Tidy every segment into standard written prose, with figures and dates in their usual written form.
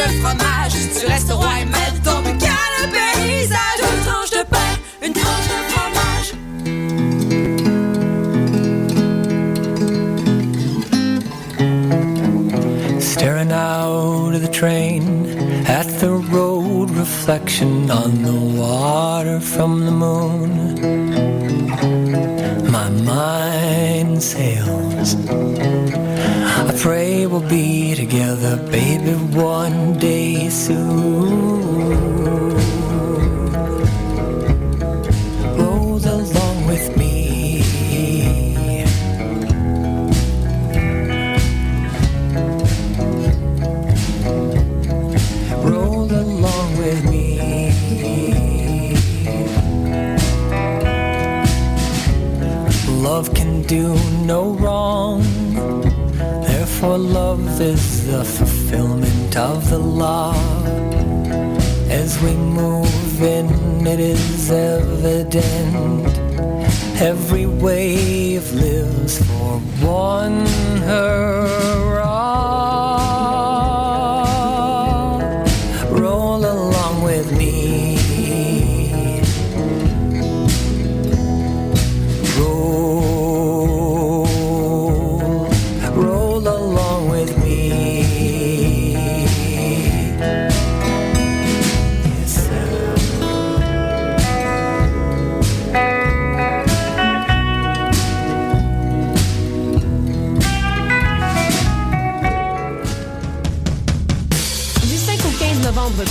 de fromage. Tu restes roi et maître, ton but qu'à le paysage. Une tranche de pain, une tranche de fromage. Staring out of the train at the road, reflection on the water from the moon. My mind sails. I pray we'll be together, baby, one day soon. Roll along with me. Roll along with me. Love can do no wrong. For love is the fulfillment of the law. As we move in, it is evident. Every wave lives for one hurrah. Roll along with me.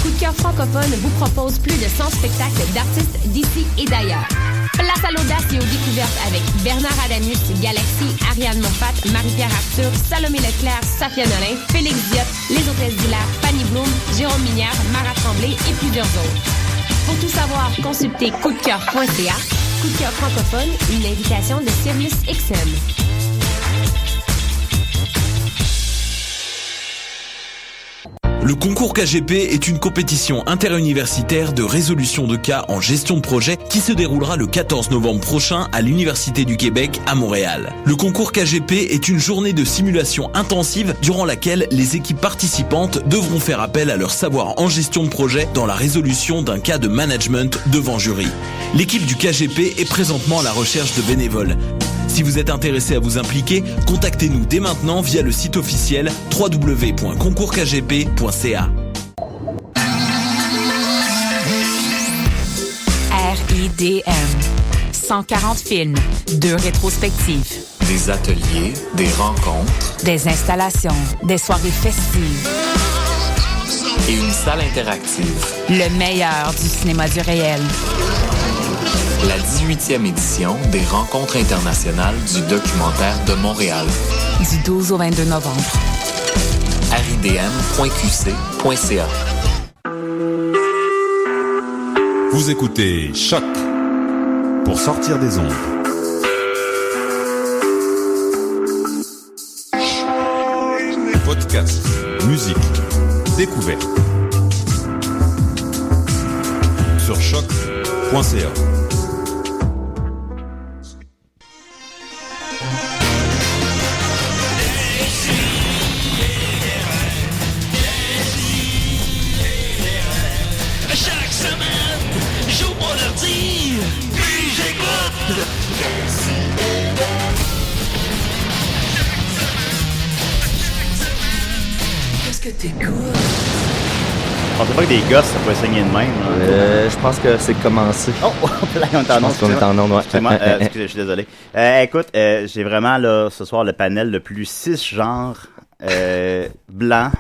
Coup de cœur francophone vous propose plus de 100 spectacles d'artistes d'ici et d'ailleurs. Place à l'audace et aux découvertes avec Bernard Adamus, Galaxy, Ariane Moffat, Marie-Pierre Arthur, Salomé Leclerc, Safia Nolin, Félix Diop, Les Hôtesses d'Hilaire, Fanny Bloom, Jérôme Minière, Mara Tremblay et plusieurs autres. Pour tout savoir, consultez coupdecoeur.ca. Coup de cœur francophone, une invitation de Sirius XM. Le concours KGP est une compétition interuniversitaire de résolution de cas en gestion de projet qui se déroulera le 14 novembre prochain à l'Université du Québec à Montréal. Le concours KGP est une journée de simulation intensive durant laquelle les équipes participantes devront faire appel à leur savoir en gestion de projet dans la résolution d'un cas de management devant jury. L'équipe du KGP est présentement à la recherche de bénévoles. Si vous êtes intéressé à vous impliquer, contactez-nous dès maintenant via le site officiel www.concoursKGP.ca. RIDM. 140 films, 2 rétrospectives. Des ateliers, des rencontres. Des installations, des soirées festives. Et une salle interactive. Le meilleur du cinéma du réel. La 18e édition des Rencontres internationales du documentaire de Montréal. Du 12 au 22 novembre. ridm.qc.ca. Vous écoutez Choc pour sortir des ondes. Podcast, musique, découverte. Sur choc.ca. Qu'est-ce que t'écoutes? Je pensais pas que des gosses, ça pouvait saigner de même. Je pense que c'est commencé. Oh, là, on est en onde. Je pense qu'on est en onde, ouais. Excusez-moi, excusez, je suis désolé. Écoute, j'ai vraiment, là, ce soir, le panel le plus cisgenre, blanc,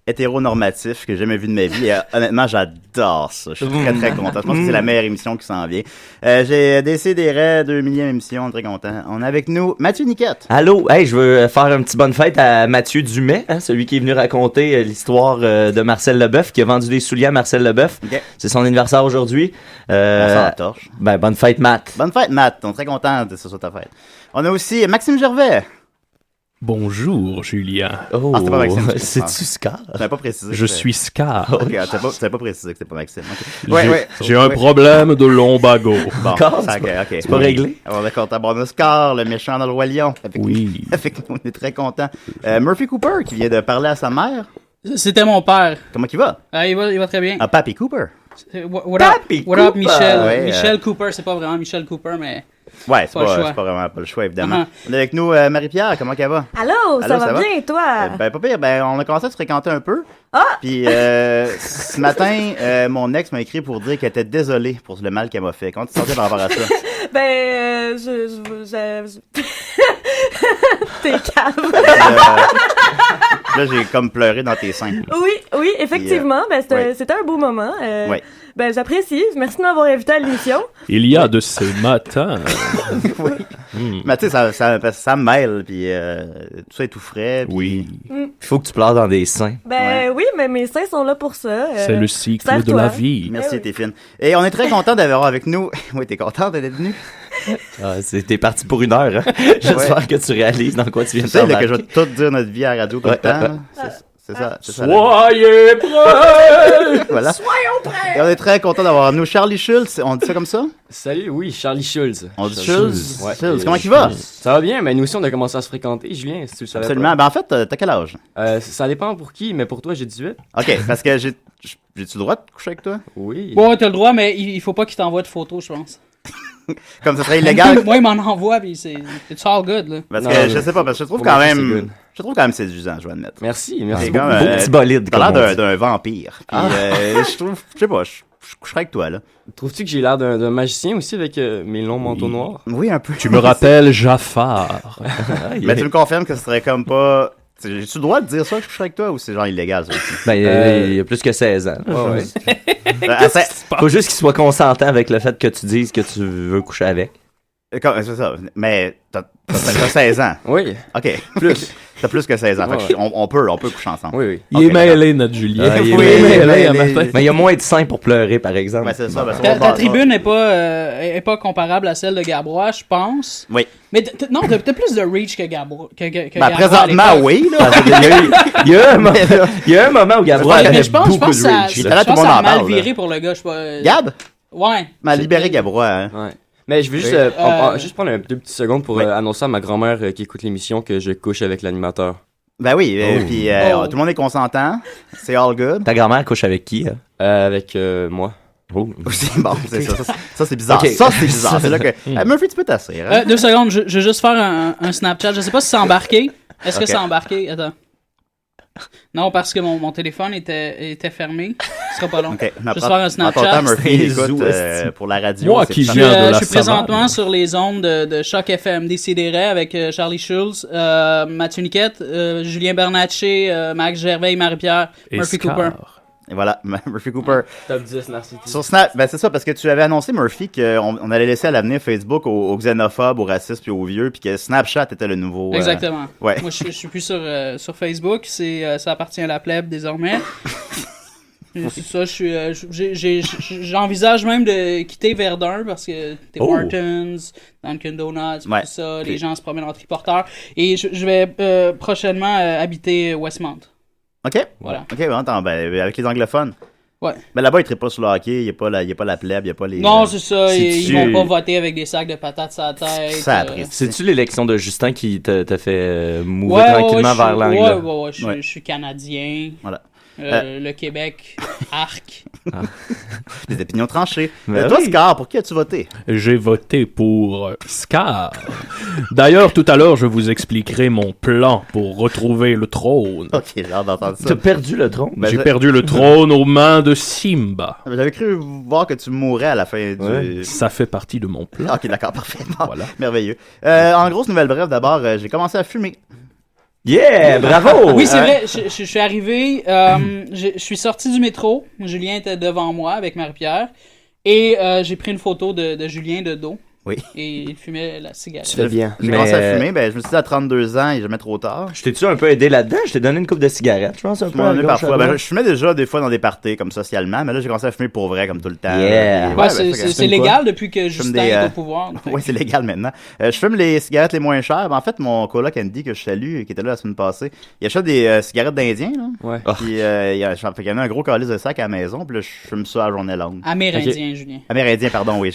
hétéronormatif que j'ai jamais vu de ma vie. Et, honnêtement, j'adore ça. Je suis très, très content. Je pense que c'est la meilleure émission qui s'en vient. J'ai décidé 2 millième émission. On est très content. On a avec nous Mathieu Niquette. Allô, hey, je veux faire une petite bonne fête à Mathieu Dumais, hein, celui qui est venu raconter l'histoire de Marcel Leboeuf, qui a vendu des souliers à Marcel Leboeuf. Okay. C'est son anniversaire aujourd'hui. On s'en la torche. Ben, bonne fête, Matt. Bonne fête, Matt. On est très content que ce soit ta fête. On a aussi Maxime Gervais. Bonjour, Julien. Oh, c'était pas Maxime. C'est-tu Scar? Je n'avais pas précisé. Je suis Scar. Ok, tu n'avais pas précisé que c'était pas Maxime. Okay. J'ai un problème de lombago. Bon, ok. C'est pas réglé? Alors, d'accord, t'as bon Scar, le méchant dans le Roi Lion. Oui. On est très content. Murphy Cooper, qui vient de parler à sa mère. C'était mon père. Comment il va? Il va très bien. Ah, Papi Cooper. What up, Michel? Ouais, Michel Cooper, c'est pas vraiment Michel Cooper, mais... Ouais, c'est pas pas vraiment pas le choix, évidemment. Uh-huh. On est avec nous, Marie-Pierre, comment qu'elle va? Allô, ça va bien, et toi? Ben, pas pire. Ben, on a commencé à se fréquenter un peu. Ah! Puis, ce matin, mon ex m'a écrit pour dire qu'elle était désolée pour le mal qu'elle m'a fait. Comment tu te sentais par rapport à ça? Ben, T'es calme. Là, j'ai comme pleuré dans tes seins. Oui, effectivement. Ben, c'était un beau moment. Ouais. Ben, j'apprécie. Merci de m'avoir invité à l'émission. Il y a de ces matins. Oui. Mais tu sais, ça me mêle, puis tout ça est tout frais. Puis... Oui. Il faut que tu pleures dans des seins. Ben oui, mais mes seins sont là pour ça. C'est le cycle de la vie. Merci, t'es fine. Et on est très content d'avoir avec nous... Oui, t'es content d'être venu? T'es parti pour 1 heure. Hein? J'espère que tu réalises dans quoi tu viens de faire. Tu sais que je vais tout dire notre vie à la radio tout le temps. C'est ça. Soyez prêts! Voilà. Soyons prêts! Et on est très content d'avoir nous Charlie Schulz. On dit ça comme ça? Salut, oui, Charlie Schulz. On dit Schulz? Ouais. Schulz. Comment il va? Ça va bien, mais nous aussi on a commencé à se fréquenter, Julien, si tu le savais. Absolument. Ben en fait, t'as quel âge? Ça dépend pour qui, mais pour toi j'ai 18. Ok, parce que j'ai-tu le droit de coucher avec toi? Oui. Ouais, t'as le droit, mais il faut pas qu'il t'envoie de photos, je pense. Comme ça serait illégal. Moi, il m'en envoie, puis c'est all good, là. Parce que je sais pas, parce que je trouve quand même... Je trouve quand même séduisant, je dois admettre. Merci. C'est comme beau petit bolide. T'as l'air d'un vampire. Puis je trouve, je sais pas, je coucherais avec toi, là. Trouves-tu que j'ai l'air d'un magicien aussi avec mes longs manteaux noirs? Oui, un peu. Tu me rappelles Jafar. Mais tu me confirmes que ce serait comme pas... J'ai-tu le droit de dire ça que je coucherais avec toi ou c'est genre illégal, ça aussi? Ben, il y a plus que 16 ans. Ouais. Faut juste qu'il soit consentant avec le fait que tu dises que tu veux coucher avec. C'est ça. Mais t'as 16 ans. Oui. OK. Plus. T'as plus que 16 ans. Fait que on peut coucher ensemble. Oui. Il est mêlé, notre Julien. Il est mêlé un matin. Mais il y a moins de seins pour pleurer, par exemple. Ouais, c'est ça. Ta tribune n'est pas comparable à celle de Gabrois, je pense. Oui. Mais non, t'as plus de reach que Gabrois. Présentement, oui. Il y a un moment où Gabrois avait beaucoup de reach. Je pense que ça a mal viré pour le gars. Gab? Ouais. M'a libéré Gabrois, hein. Ouais. Mais je veux juste prendre 2 petites secondes pour annoncer à ma grand-mère qui écoute l'émission que je couche avec l'animateur. Ben oui, puis tout le monde est consentant. C'est all good. Ta grand-mère couche avec qui? Avec moi. Oh. C'est bon, c'est ça. Ça, c'est bizarre. Okay. Ça, c'est bizarre. C'est là que... Murphy, tu peux t'asseoir. Hein? 2 secondes, je vais juste faire un Snapchat. Je sais pas si c'est embarqué. Est-ce que c'est embarqué? Attends. Non, parce que mon téléphone était fermé. Ce sera pas long. Okay. Je vais faire un Snapchat. Murphy, écoute, pour la radio. Moi qui viens de la Je suis présentement sur les ondes de Choc FM, Décideret avec Charlie Schulz, Mathieu Niquette, Julien Bernatchez, Max Gervais, Marie-Pierre, Murphy Cooper. Et voilà, Murphy Cooper. Top 10 Narcity. Sur Snap, ben c'est ça, parce que tu avais annoncé, Murphy, qu'on allait laisser à l'avenir Facebook aux xénophobes, aux racistes puis aux vieux, puis que Snapchat était le nouveau... Exactement. Ouais. Moi, je suis plus sur Facebook, ça appartient à la plèbe désormais. C'est ça, j'envisage même de quitter Verdun parce que Tim Hortons, Dunkin' Donuts, tout ça, les gens se promènent en triporteur. Et je vais prochainement habiter Westmount. OK. Voilà. OK, bon, attends, avec les anglophones. Ouais. Mais là-bas, ils ne traitent pas sur le hockey, il n'y a pas la plèbe, il n'y a pas les... Non, c'est ça, ils vont pas voter avec des sacs de patates sur la tête. Ça C'est-tu l'élection de Justin qui t'a fait mouver tranquillement vers l'angle? Ouais, je suis Canadien. Voilà. Le Québec, arc. Des opinions tranchées. Toi, Scar, pour qui as-tu voté? J'ai voté pour Scar. D'ailleurs, tout à l'heure, je vous expliquerai mon plan pour retrouver le trône. Ok, j'ai hâte d'entendre ça. T'as perdu le trône? J'ai perdu le trône aux mains de Simba. J'avais cru voir que tu mourrais à la fin du... Ça fait partie de mon plan. Ok, d'accord, parfait. Bon, voilà. Merveilleux. En grosse nouvelle brève, d'abord, j'ai commencé à fumer. Yeah, bravo! Oui, c'est vrai, je suis arrivé, je suis sorti du métro, Julien était devant moi avec Marie-Pierre, et j'ai pris une photo de Julien de dos. Oui. Et il fumait la cigarette. Tu fais bien. J'ai commencé à fumer, je me suis dit à 32 ans, il est jamais trop tard. Je t'ai-tu un peu aidé là-dedans? Je t'ai donné une coupe de cigarettes, je pense, un peu. Parfois. Je fumais déjà des fois dans des parties, comme socialement, mais là, j'ai commencé à fumer pour vrai, comme tout le temps. Yeah. C'est légal depuis que Justin est au pouvoir. Oui, c'est légal maintenant. Je fume les cigarettes les moins chères. En fait, mon coloc Andy, que je salue, qui était là la semaine passée, il achète des cigarettes d'Indiens, là. Ouais. Puis il y en a un gros calice de sac à la maison, puis là, je fume ça à la journée longue. Amérindien, Julien. Amérindien, pardon, oui,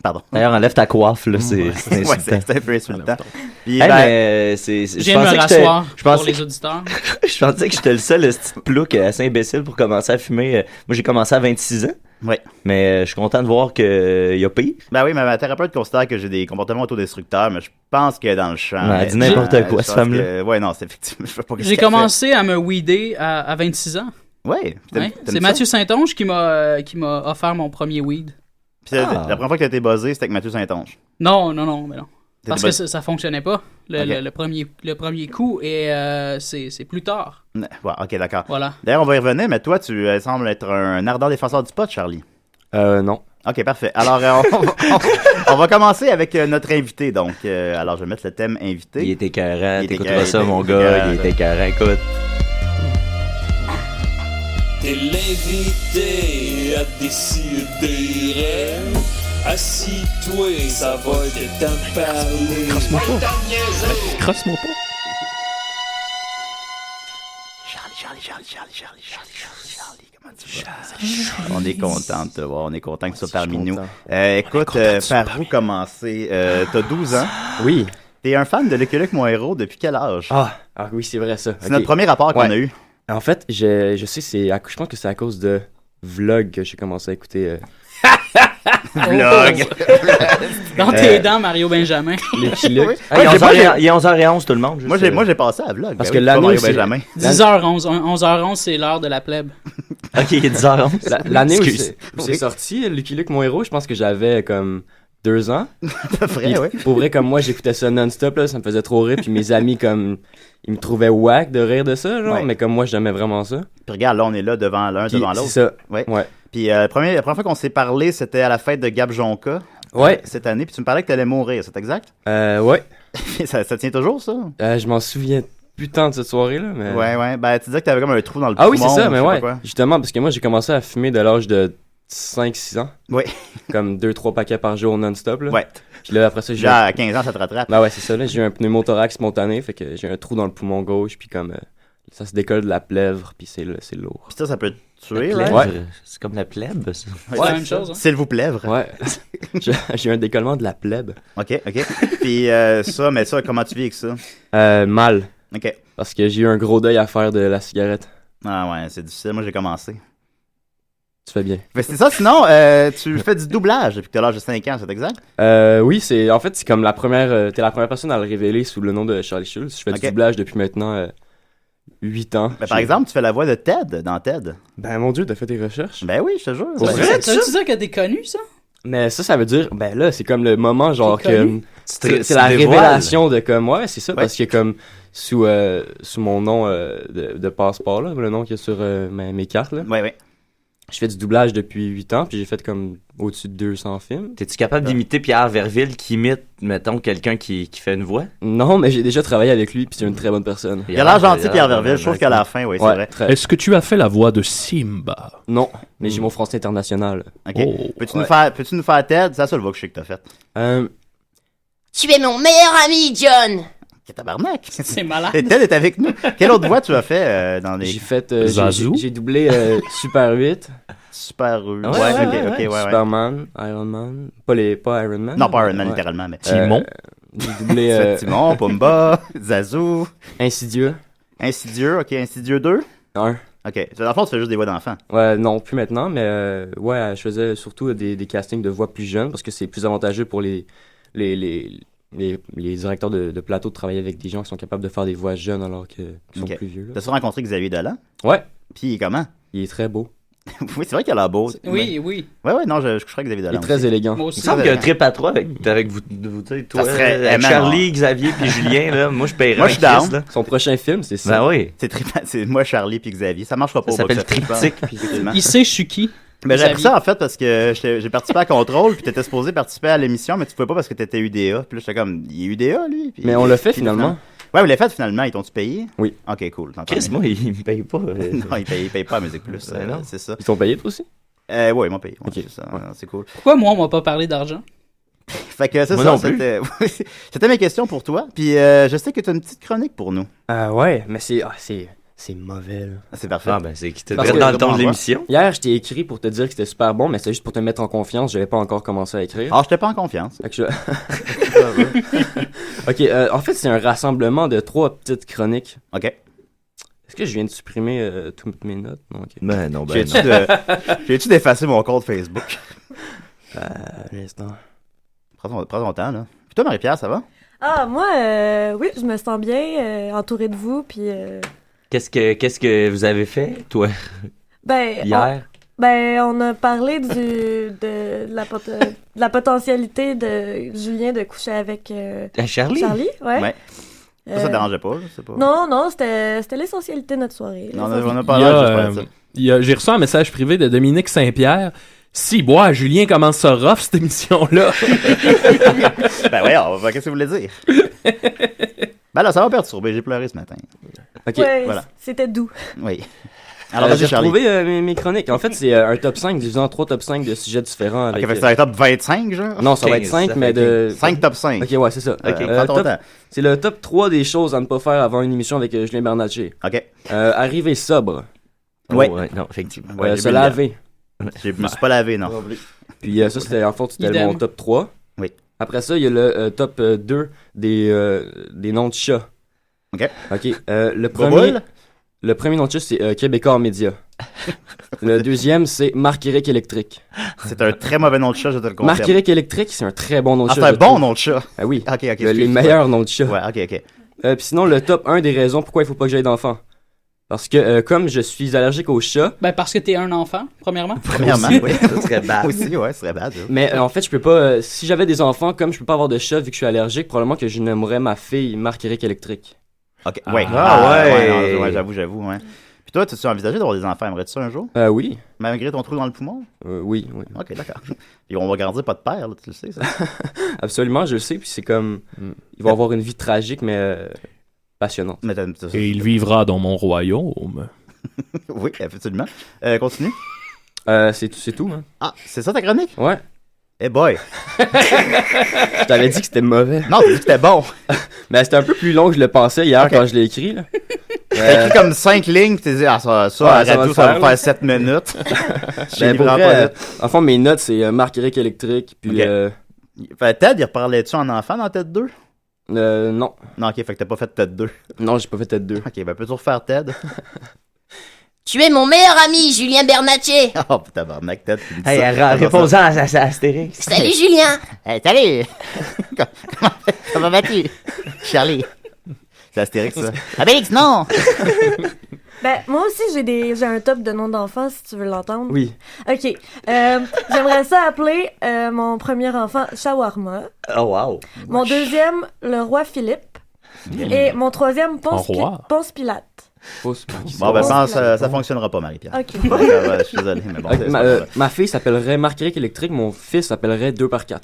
pardon. D'ailleurs, enlève ta coiffe, là, c'est insultant. Ouais, c'est un peu insultant. Puis, mais je viens de me rasseoir pour les auditeurs. Je pensais que j'étais le seul petit plouc assez imbécile pour commencer à fumer. Moi, j'ai commencé à 26 ans. Oui. Mais je suis content de voir qu'il y a pire. Ben oui, mais ma thérapeute considère que j'ai des comportements autodestructeurs, mais je pense qu'elle est dans le champ. Elle dit n'importe quoi, cette femme-là. Ouais, non, c'est effectivement. J'ai commencé à me weeder à 26 ans. Ouais. C'est Mathieu Saint-Onge qui m'a offert mon premier weed. Puis la première fois que tu as été buzzé, c'était avec Mathieu Saint-Onge. Non, mais non. Parce que ça fonctionnait pas, le premier coup, et c'est plus tard. Ouais, ok, d'accord. Voilà. D'ailleurs, on va y revenir, mais toi, tu sembles être un ardent défenseur du pot, Charlie. Non. Ok, parfait. Alors, on va commencer avec notre invité, donc. Alors, je vais mettre le thème invité. Il était écœurant, t'écouteras ça, mon gars, il était écœurant, écoute. T'es l'invité à décider. Assis-toi, ça va te t'en parler. Crosse-moi pas. Crosse-moi pas. Charlie, comment tu vas? On est content de te voir, on est content que tu sois parmi nous. Écoute, par où commencer? T'as 12 ans? Oui. T'es un fan de Lucky Luke, mon héros, depuis quel âge? Ah oui, c'est vrai ça. C'est notre premier rapport qu'on a eu. En fait, je sais, je pense que c'est à cause de Vlog que j'ai commencé à écouter. Vlog! Dans tes dents, Mario Benjamin. Lucky Luke. Il est 11h11, tout le monde. Moi, j'ai passé à Vlog. Parce que l'année Mario Benjamin. 10h11. 11h11, c'est l'heure de la plèbe. Ok, 10h11. L'année où c'est sorti, Lucky Luke, mon héros, je pense que j'avais comme 2 ans. Pour vrai, comme moi, j'écoutais ça non-stop, là, ça me faisait trop rire. Puis mes amis, comme, ils me trouvaient whack de rire de ça, genre, mais comme moi, j'aimais vraiment ça. Puis regarde, là, on est là devant l'un, devant l'autre. C'est ça. Ouais. Puis la première fois qu'on s'est parlé, c'était à la fête de Gab Jonca. Cette année. Puis tu me parlais que t'allais mourir, c'est exact? Ouais. ça tient toujours, ça? Je m'en souviens plus tant de cette soirée-là, mais... Ouais. Ben, tu disais que t'avais comme un trou dans le poumon. Ah oui, c'est ça, mais ouais. Justement, parce que moi, j'ai commencé à fumer de l'âge de 5-6 ans. Oui. Comme 2-3 paquets par jour non-stop, là. Ouais. Puis là, après ça, j'ai... à 15 ans, ça te rattrape. Ben ouais, c'est ça, là. J'ai eu un pneumothorax spontané, fait que j'ai un trou dans le poumon gauche, puis comme... ça se décolle de la plèvre, puis c'est lourd. Puis ça peut te tuer, là? Ouais. C'est comme la plèbe, ça. C'est la même chose, hein? S'il vous plèvre. Ouais. J'ai eu un décollement de la plèbe. OK. Puis ça, comment tu vis avec ça? Mal. OK. Parce que j'ai eu un gros deuil à faire de la cigarette. Ah ouais, c'est difficile. Moi, j'ai commencé. Tu fais bien. Mais c'est ça, sinon, tu fais du doublage depuis que t'as l'âge de 5 ans, c'est exact? Oui, en fait, c'est comme t'es la première personne à le révéler sous le nom de Charlie Schulz. Je fais du doublage depuis maintenant 8 ans. Ben, par exemple, tu fais la voix de Ted dans Ted. Ben mon Dieu, t'as fait tes recherches? Ben oui, je te jure. Ça veut dire que t'es connu, ça? Mais ça veut dire, ben là, c'est comme le moment, genre, que c'est la révélation de comme, ouais, c'est ça, parce que comme, sous mon nom de passeport, là, le nom qu'il y a sur mes cartes, là. Ouais. Je fais du doublage depuis 8 ans, puis j'ai fait comme au-dessus de 200 films. T'es-tu capable d'imiter Pierre Verville qui imite, mettons, quelqu'un qui fait une voix? Non, mais j'ai déjà travaillé avec lui, puis c'est une très bonne personne. Il a l'air gentil, Pierre Verville, je trouve qu'à la fin, oui, c'est vrai. Très. Est-ce que tu as fait la voix de Simba? Non, mais j'ai mon français international. OK. Peux-tu nous faire Ted? C'est la seule voix que je sais que t'as faite. Tu es mon meilleur ami, John! Tabarnak! C'est malade. Ted est avec nous. Quelle autre voix tu as fait dans les... J'ai fait... j'ai doublé Super 8. Super 8. Ouais. Superman, Iron Man. Pas Iron Man. Non, pas Iron Man, littéralement, mais... Timon. J'ai doublé... Timon, Pumba, Zazu. Insidieux. OK. Insidieux 2? 1. OK. Dans le fond, tu fais juste des voix d'enfants. Ouais, non, plus maintenant, mais je faisais surtout des castings de voix plus jeunes parce que c'est plus avantageux pour les directeurs de plateau de travailler avec des gens qui sont capables de faire des voix jeunes alors qu'ils sont plus vieux. T'as souvent rencontré Xavier Dolan? Ouais. Puis il est comment? Il est très beau. Oui, c'est vrai qu'il a l'air beau. Oui. Ouais, non, je coucherais avec Xavier Dolan. Il est très élégant. Il me semble qu'il y a un trip à 3 avec vous toi, Charlie, Xavier puis Julien, là. Moi, je paierais. Moi, je suis down. Son prochain film, c'est ça. Ben oui. C'est moi, Charlie puis Xavier. Ça marchera pas. Ça s'appelle Triptyque. Il sait je suis qui. Ben, j'ai appris ça en fait parce que j'ai participé à Contrôle puis t'étais supposé participer à l'émission mais tu pouvais pas parce que t'étais UDA. Puis là j'étais comme, il est UDA lui. Puis, mais on l'a fait finalement. Ouais, vous l'avez fait finalement. Ils t'ont-tu payé? Oui. Ok, cool. Chris, moi, ils me payent pas. Non, ils payent pas à Musique Plus. C'est ça. Ils t'ont payé toi aussi? Ouais, ils m'ont payé. Ouais, okay. C'est ça. Ouais. C'est cool. Pourquoi moi, on m'a pas parlé d'argent? Fait que c'est ça. C'était mes questions pour toi. Puis je sais que tu as une petite chronique pour nous. Ouais, mais c'est C'est mauvais, là. C'est parfait. Ah, ben, c'est qui te traite dans le ton de l'émission. Hier, je t'ai écrit pour te dire que c'était super bon, mais c'est juste pour te mettre en confiance. J'avais pas encore commencé à écrire. Ah, j'étais pas en confiance. Fait que OK, en fait, c'est un rassemblement de 3 petites chroniques. OK. Est-ce que je viens de supprimer toutes mes notes? Non, OK. Ben non, J'ai-tu d'effacer mon compte Facebook? L'instant. Prends ton temps, là. Puis toi, Marie-Pierre, ça va? Ah, moi, oui, je me sens bien, entourée de vous, puis... Qu'est-ce que vous avez fait, toi, hier? On a parlé de la potentialité de Julien de coucher avec Charlie? Charlie, ouais. Ça te dérangeait pas, je sais pas. Non, c'était l'essentialité de notre soirée. Non, on a pas j'ai reçu un message privé de Dominique Saint-Pierre. Si, Julien commence ça rough, cette émission-là. Ben voyons, qu'est-ce que vous voulez dire? Ben là, ça va perturber, j'ai pleuré ce matin. OK, ouais, voilà. C'était doux. Oui. Alors, j'ai retrouvé mes chroniques. En fait, c'est un top 5 divisé en 3 top 5 de sujets différents. Avec, OK, fait que c'est un top 25, genre? Non, ça va être 5, mais de... 5 top 5. OK, ouais, c'est ça. C'est le top 3 des choses à ne pas faire avant une émission avec Julien Bernatchez. OK. Arriver sobre. Ouais, non, effectivement. Se laver. Je me suis pas lavé, non. Puis ça, c'était mon top 3. Oui. Après ça, il y a le top 2 des noms de chats. OK. Le premier nom de chat, c'est Québécois Média. Le deuxième, c'est Marc-Éric Électrique. C'est un très mauvais nom de chat, je te le confirme. Marc-Éric Électrique, c'est un très bon nom de chat. C'est un bon nom de chat. Ah oui. OK. Les meilleurs noms de chat. Ouais, OK. Puis sinon, le top 1 des raisons pourquoi il faut pas que j'aie d'enfants. Parce que comme je suis allergique aux chats... Ben parce que t'es un enfant, premièrement. Oui. Ça serait bad. Aussi, ouais, ça serait bad. Mais en fait, je peux pas... si j'avais des enfants, comme je peux pas avoir de chat vu que je suis allergique, probablement que je nommerais ma fille Marc-Éric Électrique. OK, ouais. Ouais, j'avoue, ouais. Puis toi, tu envisagé d'avoir des enfants? Aimerais-tu ça un jour? Oui. Malgré ton trou dans le poumon? Oui. OK, d'accord. Puis on va grandir pas de père, là, tu le sais, ça? Absolument, je le sais. Puis c'est comme... Il va avoir une vie tragique, mais passionnante. Et il vivra dans mon royaume. Oui, absolument. Continue. C'est tout, hein. Ah, c'est ça ta chronique? Ouais. Eh boy! Je t'avais dit que c'était mauvais. Non, t'as dit que c'était bon. Mais c'était un peu plus long que je le pensais hier quand je l'ai écrit, là. T'as écrit comme 5 lignes, pis t'es dit, ça va faire 7 minutes. En fond, mes notes, c'est Marc-Éric Électrique, puis... Ted, il reparlait-tu en enfant dans Ted 2? Non. Non, OK, fait que t'as pas fait Ted 2. Non, j'ai pas fait Ted 2. OK, ben peux-tu refaire Ted? Tu es mon meilleur ami, Julien Bernatchez. Oh, tabarnak, Ted. Hey, réponds-en à Astérix. Salut, Julien. Hey, salut. Comment vas-tu? Charlie. C'est Astérix, ça. Abélix, non! Ben, moi aussi, j'ai un top de noms d'enfants, si tu veux l'entendre. Oui. OK. J'aimerais ça appeler mon premier enfant Shawarma. Oh, wow. Mon deuxième, le roi Philippe. Et mon troisième, Ponce Pilate. Bon, ben, ça fonctionnera pas, Marie-Pierre. OK. Je suis désolé, mais bon. Ma fille s'appellerait Marc-Éric Électrique, mon fils s'appellerait 2x4.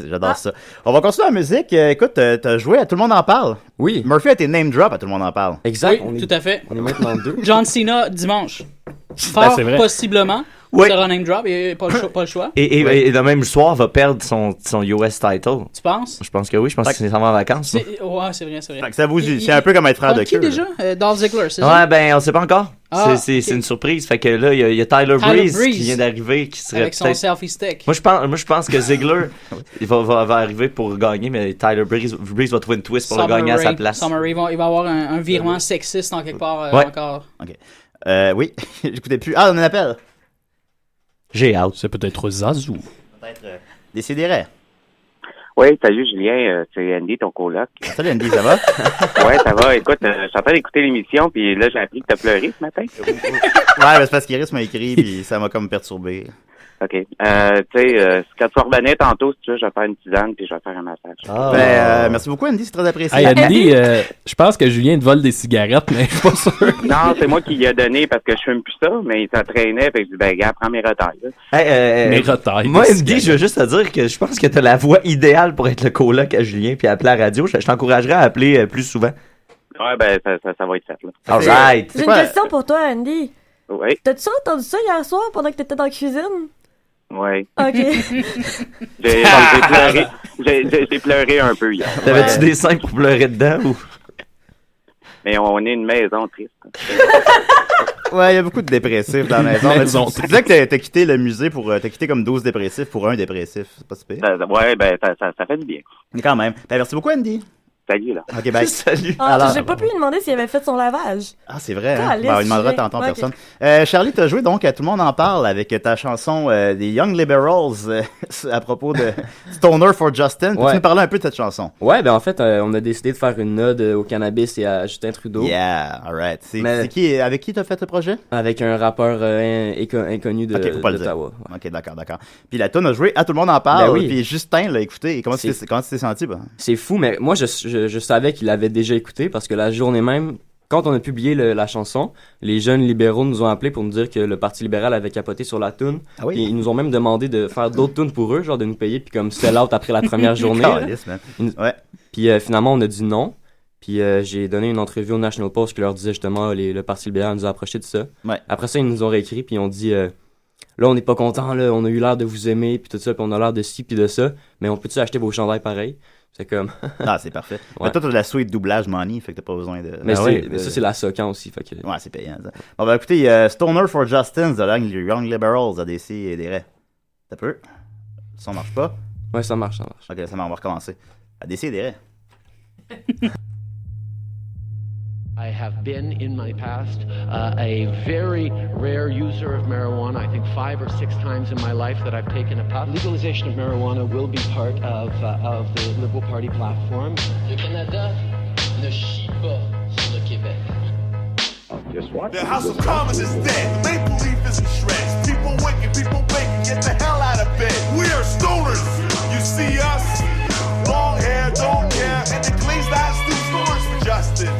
J'adore ça. On va continuer la musique. Écoute, t'as joué à Tout le monde en parle. Oui. Murphy a été name drop à Tout le monde en parle. Exact. Oui, tout à fait. On est maintenant 2. John Cena, dimanche. Fort c'est vrai. possiblement. Oui. Sera name drop et pas le choix. Et le même soir va perdre son US title. Tu penses? Je pense que oui. Je pense qu'il s'en va en vacances. Ouais, c'est vrai. Fait que ça vous c'est un peu comme être frère de qui queue. déjà? Dolph Ziggler, c'est ça? Ouais, ben on sait pas encore. Ah, c'est une surprise. Fait que là, il y a Tyler Breeze qui vient d'arriver, qui serait avec son selfie stick. Moi, je pense que Ziggler il va arriver pour gagner, mais Tyler Breeze va trouver une twist pour le gagner à sa place. Summer il va avoir un virement sexiste en quelque part encore. OK. Oui, j'écoutais plus. Ah, on en appelle. J'ai hâte. C'est peut-être Zazou. Peut-être Décidérez. Oui, salut Julien, c'est Andy, ton coloc. Salut Andy, ça va? Ouais, ça va. Écoute, je suis en train d'écouter l'émission, puis là, j'ai appris que t'as pleuré ce matin. Ouais, ben, c'est parce qu'Iris m'a écrit, puis ça m'a comme perturbé. OK. Tu sais, quand tu revenais tantôt, si tu veux, je vais faire une tisane, puis je vais faire un massage. Ben, merci beaucoup, Andy, c'est très apprécié. Hey, Andy, je pense que Julien te vole des cigarettes, mais je suis pas sûr. Non, c'est moi qui lui ai donné parce que je fume plus ça, mais il s'entraînait, fait que je dis, ben, gars, prends mes retailles. Mes retailles. Moi, Andy, je veux juste te dire que je pense que t'as la voix idéale pour être le coloc à Julien puis appeler à la radio. Je t'encouragerais à appeler plus souvent. Ouais, ben, ça va être fait, là. All right. J'ai une question pour toi, Andy. Oui. T'as-tu entendu ça hier soir pendant que t'étais dans la cuisine? Oui. OK. J'ai pleuré un peu hier. T'avais-tu des seins pour pleurer dedans ou? Mais on est une maison triste. Ouais, il y a beaucoup de dépressifs dans la maison. Tu disais que t'as quitté le musée t'as quitté comme 12 dépressifs pour un dépressif. C'est pas super. Ouais, ben, ça fait du bien. Mais quand même. Ben, merci beaucoup, Andy. Salut, là. Ok, bye. Salut. J'ai pas pu lui demander s'il avait fait son lavage. Ah, c'est vrai, hein? On lui demandera tantôt en personne. Charlie, t'as joué donc à Tout le monde en parle avec ta chanson des Young Liberals à propos de Stoner for Justin. Peux-tu nous parler un peu de cette chanson? Ouais, ben en fait, on a décidé de faire une ode au cannabis et à Justin Trudeau. Yeah, alright. Avec qui t'as fait ce projet? Avec un rappeur inconnu d'Ottawa. Ok, d'accord. Puis la tune a joué à Tout le monde en parle. Ben oui. Puis Justin l'a écouté. Et comment tu t'es senti? C'est fou, mais moi, je savais qu'il l'avait déjà écouté parce que la journée même, quand on a publié la chanson, les jeunes libéraux nous ont appelés pour nous dire que le Parti libéral avait capoté sur la toune. Ah oui? Et ils nous ont même demandé de faire d'autres tunes pour eux, genre de nous payer, puis comme sell out après la première journée. Ouais. Puis finalement, on a dit non. Puis j'ai donné une entrevue au National Post qui leur disait justement le Parti libéral nous a approché de ça. Ouais. Après ça, ils nous ont réécrit, puis ils ont dit là, on n'est pas content, là, on a eu l'air de vous aimer, puis tout ça, puis on a l'air de ci, puis de ça, mais on peut-tu acheter vos chandails pareil? C'est comme. Ah, c'est parfait. Ouais. Mais toi, t'as de la suite doublage money, fait que t'as pas besoin de. Mais, mais ça, c'est la Socan aussi. Fait que... Ouais, c'est payant. Ça. Bon, ben écoutez, Stoner for Justin, The Young Liberals, ADC et des raies. Ça peut. Ça marche pas? Ouais, ça marche. Ok, ça marche, on va recommencer. ADC et des raies. I have been, in my past, a very rare user of marijuana. I think 5 or 6 times in my life that I've taken a puff. Legalization of marijuana will be part of the Liberal Party platform. Le Canada ne chie pas sur le Québec. The House of Commons is dead. The maple leaf is in shreds. People waking, people baking. Get the hell out of bed. We are stoners. You see us? Long hair, don't care. And the glazed eyes do stoners for Justin.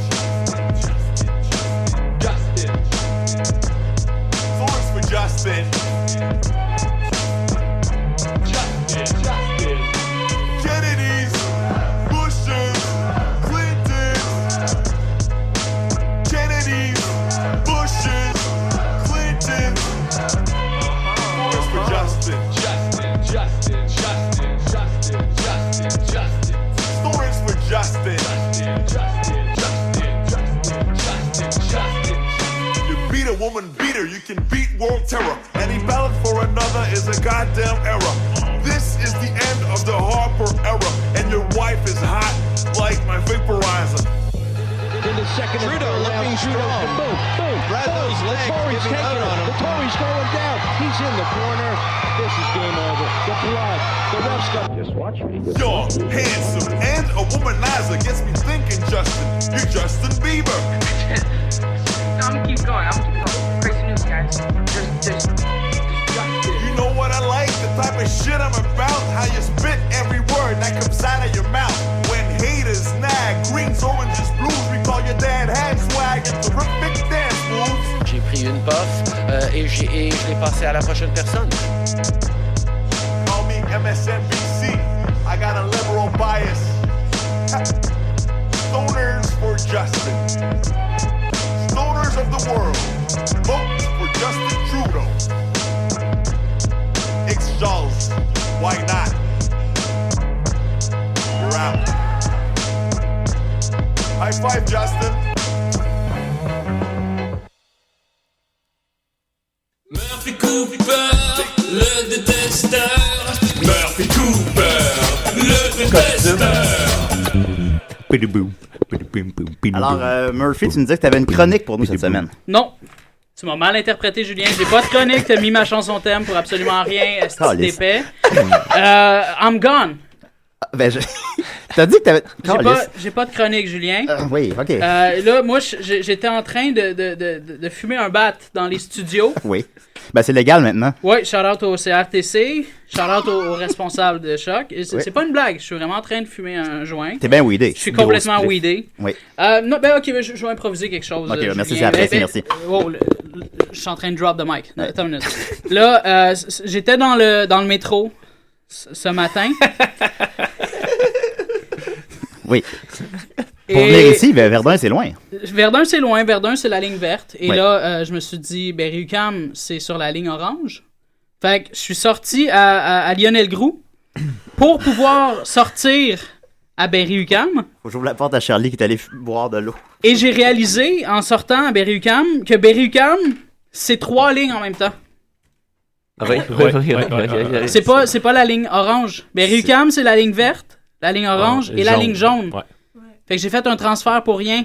Justin. Kennedys, Bushes, Clintons. Kennedys, Bushes, Clintons. Where's for Justin? Stories for Justin. You beat a woman beater, you can beat world terror. Any ballot for another is a goddamn error. This is the end of the Harper era, and your wife is hot like my vaporizer. In the second Trudeau looking strong. Boom. Bradley's legs giving out on him. The Tory's going down. He's in the corner. This is game over. The blood. The refs got. Just watch me. Young, handsome, and a womanizer gets me thinking, Justin. You're Justin Bieber. I'm gonna keep going. Crazy news, guys. You know what I like? The type of shit I'm about. How you spit every word that comes out of your mouth. When haters nag, greens, oranges, blues, recall your dad had swag and terrific dance moves. J'ai pris une puff et je l'ai passé à la prochaine personne. Call me MSNBC. I got a liberal bias. Stoners for Justin. Stoners of the world, vote for Justin Trudeau. Exhaust, why not? You're out. High five, Justin. Murphy Cooper, le détesteur. Murphy Cooper, le détesteur. Alors, Murphy, tu nous disais que tu avais une chronique pour nous cette semaine. Non. Tu m'as mal interprété, Julien. J'ai pas de chronique. T'as mis ma chanson thème pour absolument rien. Est-ce d'épais? I'm gone. Ben, t'as dit que t'avais... J'ai pas de chronique, Julien. Oui, OK. Là, moi, j'étais en train de fumer un bat dans les studios. Oui. Ben, c'est légal maintenant. Oui, shout-out au CRTC, shout-out aux responsables de Choc. C'est pas une blague, je suis vraiment en train de fumer un joint. T'es bien weedé. Je suis complètement weedé. Oui. Non, ben ok, je vais improviser quelque chose. Ok, merci, c'est apprécié, merci. Je suis en train de drop the mic. Attends une minute. Là, j'étais dans le métro ce matin. Oui. Pour venir ici, Verdun, c'est loin. Verdun, c'est loin. Verdun, c'est la ligne verte. Et là, je me suis dit, Berry-UQAM, c'est sur la ligne orange. Fait que je suis sorti à Lionel Groulx pour pouvoir sortir à Berry-UQAM. Faut que j'ouvre la porte à Charlie qui est allé boire de l'eau. Et j'ai réalisé, en sortant à Berry-UQAM, que Berry-UQAM, c'est 3 lignes en même temps. Oui. C'est pas la ligne orange. Berry-UQAM, c'est la ligne verte, la ligne orange et la ligne jaune. Ouais. Fait que j'ai fait un transfert pour rien.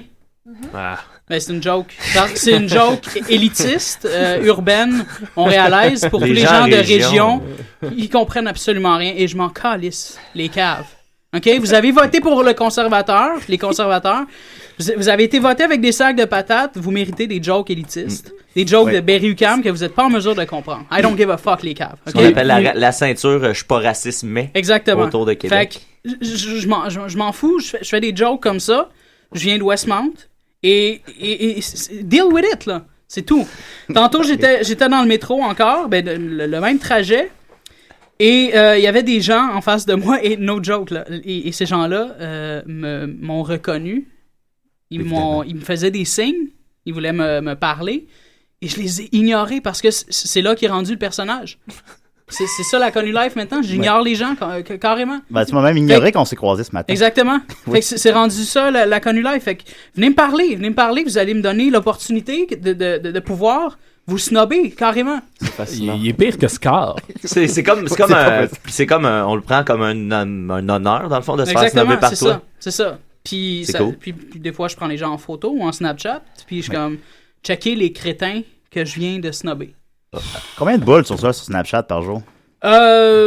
Ah. Ben, c'est une joke. C'est une joke élitiste, urbaine, montréalaise, pour tous les gens de région. Ils comprennent absolument rien et je m'en calisse, les caves. OK? Vous avez voté pour le conservateur, les conservateurs. Vous avez été voté avec des sacs de patates. Vous méritez des jokes élitistes. Des jokes de Berry-UQAM que vous n'êtes pas en mesure de comprendre. I don't give a fuck, les caves. Okay? On appelle la ceinture je suis pas raciste, mais exactement. Autour de Québec. Fait que je m'en fous. Je fais des jokes comme ça. Je viens de Westmount. Et deal with it, là. C'est tout. Tantôt, j'étais dans le métro encore, le même trajet. Et il y avait des gens en face de moi, et no joke, là. Et ces gens-là m'ont reconnu. Ils me faisaient des signes. Ils voulaient me parler. Et je les ai ignorés parce que c'est là qu'est rendu le personnage. C'est ça la Connu Life maintenant. J'ignore les gens carrément. Ben, tu m'as même ignoré qu'on s'est croisés ce matin. Exactement. Fait que c'est rendu ça la Connu Life. Fait que venez me parler. Vous allez me donner l'opportunité de pouvoir vous snobber carrément. C'est fascinant. Il est pire que Scar. C'est comme on le prend comme un honneur dans le fond de se faire snobber par toi. C'est ça. Puis des fois je prends les gens en photo ou en Snapchat. Puis je suis comme checker les crétins que je viens de snobber. Combien de boules sur Snapchat par jour? 2-3.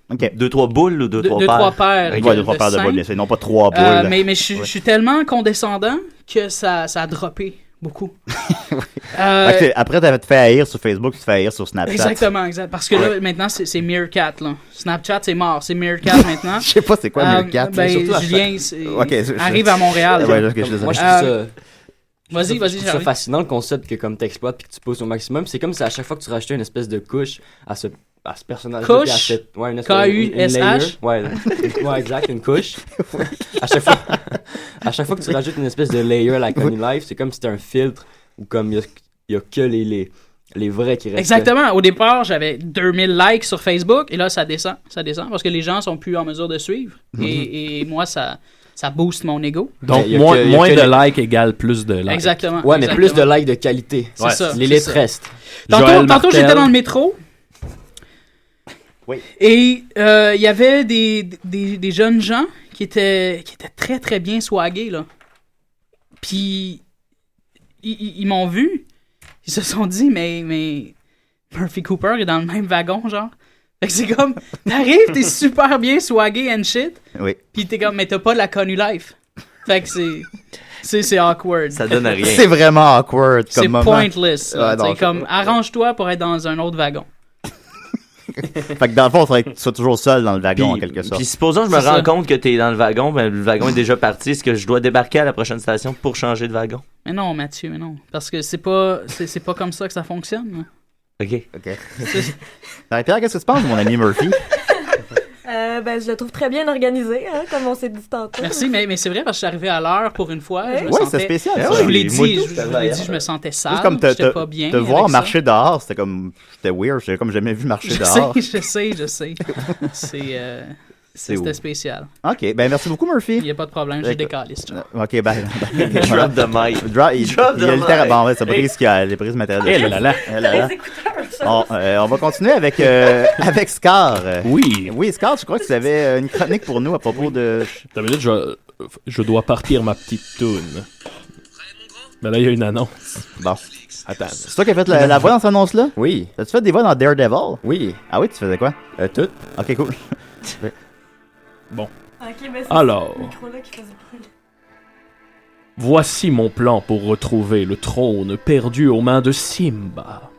OK. 2-3 boules ou 2-3 paires? 2-3 paires. Ouais, 2-3 paires de boules, bien sûr. Non, pas 3 boules. Mais je suis tellement condescendant que ça a droppé beaucoup. Après, t'avais te fait haïr sur Facebook, tu te fais haïr sur Snapchat. Exactement. Parce que là, maintenant, c'est Meerkat. Là. Snapchat, c'est mort. C'est Meerkat maintenant. Je sais pas c'est quoi Meerkat. Julien arrive à Montréal. Moi, je trouve ça... Vas-y, je trouve ça fascinant le concept que comme t'exploites puis que tu pousses au maximum. C'est comme si à chaque fois que tu rajoutais une espèce de couche à ce personnage. Couche? K-U-S-H? Ouais, exact, une couche. À chaque fois que tu rajoutes une espèce de layer à la Connu Life, c'est comme si c'était un filtre ou comme il y a que les vrais qui restent. Exactement. Au départ, j'avais 2000 likes sur Facebook et là, ça descend parce que les gens sont plus en mesure de suivre. Et moi, ça booste mon ego. Donc, moins de likes égale plus de likes. Exactement. Ouais, mais plus de likes de qualité. C'est ça. Les lettres restent. Tantôt j'étais dans le métro. Oui. Et il y avait des jeunes gens qui étaient très, très bien swaggés, là. Puis, ils m'ont vu. Ils se sont dit, mais Murphy Cooper est dans le même wagon, genre. Fait que c'est comme, t'arrives, t'es super bien swaggé and shit. Oui. Pis t'es comme, mais t'as pas la Connu Life. Fait que c'est awkward. Ça donne à rien. C'est vraiment awkward comme moment. C'est pointless. C'est comme, arrange-toi pour être dans un autre wagon. Fait que dans le fond, il faudrait que tu sois toujours seul dans le wagon, en quelque sorte. Puis supposons que je me rends compte que t'es dans le wagon, ben le wagon est déjà parti. Est-ce que je dois débarquer à la prochaine station pour changer de wagon? Mais non, Mathieu, mais non. Parce que c'est pas comme ça que ça fonctionne. OK. Marie-Pierre, qu'est-ce que tu penses de mon ami Murphy? Je le trouve très bien organisé, hein, comme on s'est dit tantôt. Merci, mais c'est vrai parce que je suis arrivé à l'heure pour une fois. C'est spécial. Je vous l'ai dit, je me sentais sale. C'est comme j'étais pas bien. Te voir marcher dehors, c'était weird. J'ai comme jamais vu marcher dehors. Je sais. C'était spécial. OK, ben merci beaucoup, Murphy. Il n'y a pas de problème, j'ai décaliste. OK, ben... Drop the mic. Il y a littéralement... Bon, ouais, ça brise matériel. On va continuer avec Scar. Oui, Scar, je crois que tu avais une chronique pour nous à propos de... T'as minute, je dois partir ma petite toune. Ben là, il y a une annonce. Bon. Attends. C'est toi qui as fait la voix dans cette annonce-là? Oui. As-tu fait des voix dans Daredevil? Oui. Ah oui, tu faisais quoi? Tout. OK, cool. Bon. Okay, alors, voici mon plan pour retrouver le trône perdu aux mains de Simba.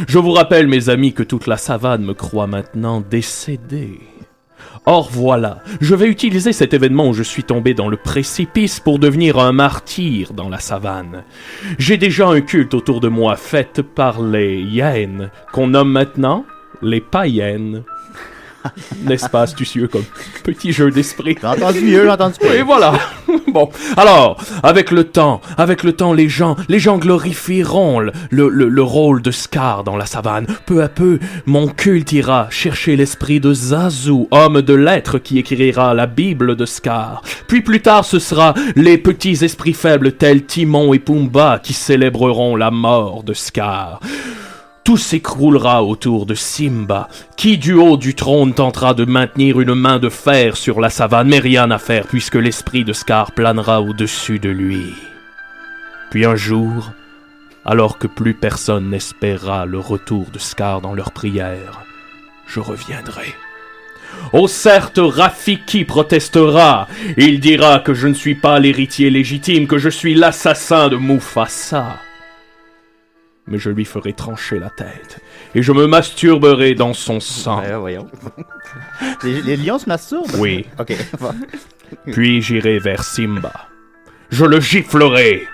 Je vous rappelle, mes amis, que toute la savane me croit maintenant décédé. Or voilà, je vais utiliser cet événement où je suis tombé dans le précipice pour devenir un martyr dans la savane. J'ai déjà un culte autour de moi fait par les hyènes, qu'on nomme maintenant les païennes. N'est-ce pas astucieux comme petit jeu d'esprit? J'ai entendu mieux. Et voilà. Bon, alors, avec le temps, les gens glorifieront le rôle de Scar dans la savane. Peu à peu, mon culte ira chercher l'esprit de Zazu, homme de lettres qui écrira la Bible de Scar. Puis plus tard, ce sera les petits esprits faibles tels Timon et Pumba qui célébreront la mort de Scar. Tout s'écroulera autour de Simba, qui du haut du trône tentera de maintenir une main de fer sur la savane, mais rien à faire puisque l'esprit de Scar planera au-dessus de lui. Puis un jour, alors que plus personne n'espérera le retour de Scar dans leurs prières, je reviendrai. Oh certes, Rafiki protestera. Il dira que je ne suis pas l'héritier légitime, que je suis l'assassin de Mufasa. Mais je lui ferai trancher la tête, et je me masturberai dans son sang. Voyons. Les lions se masturbent? Oui. Ok. Puis j'irai vers Simba. Je le giflerai,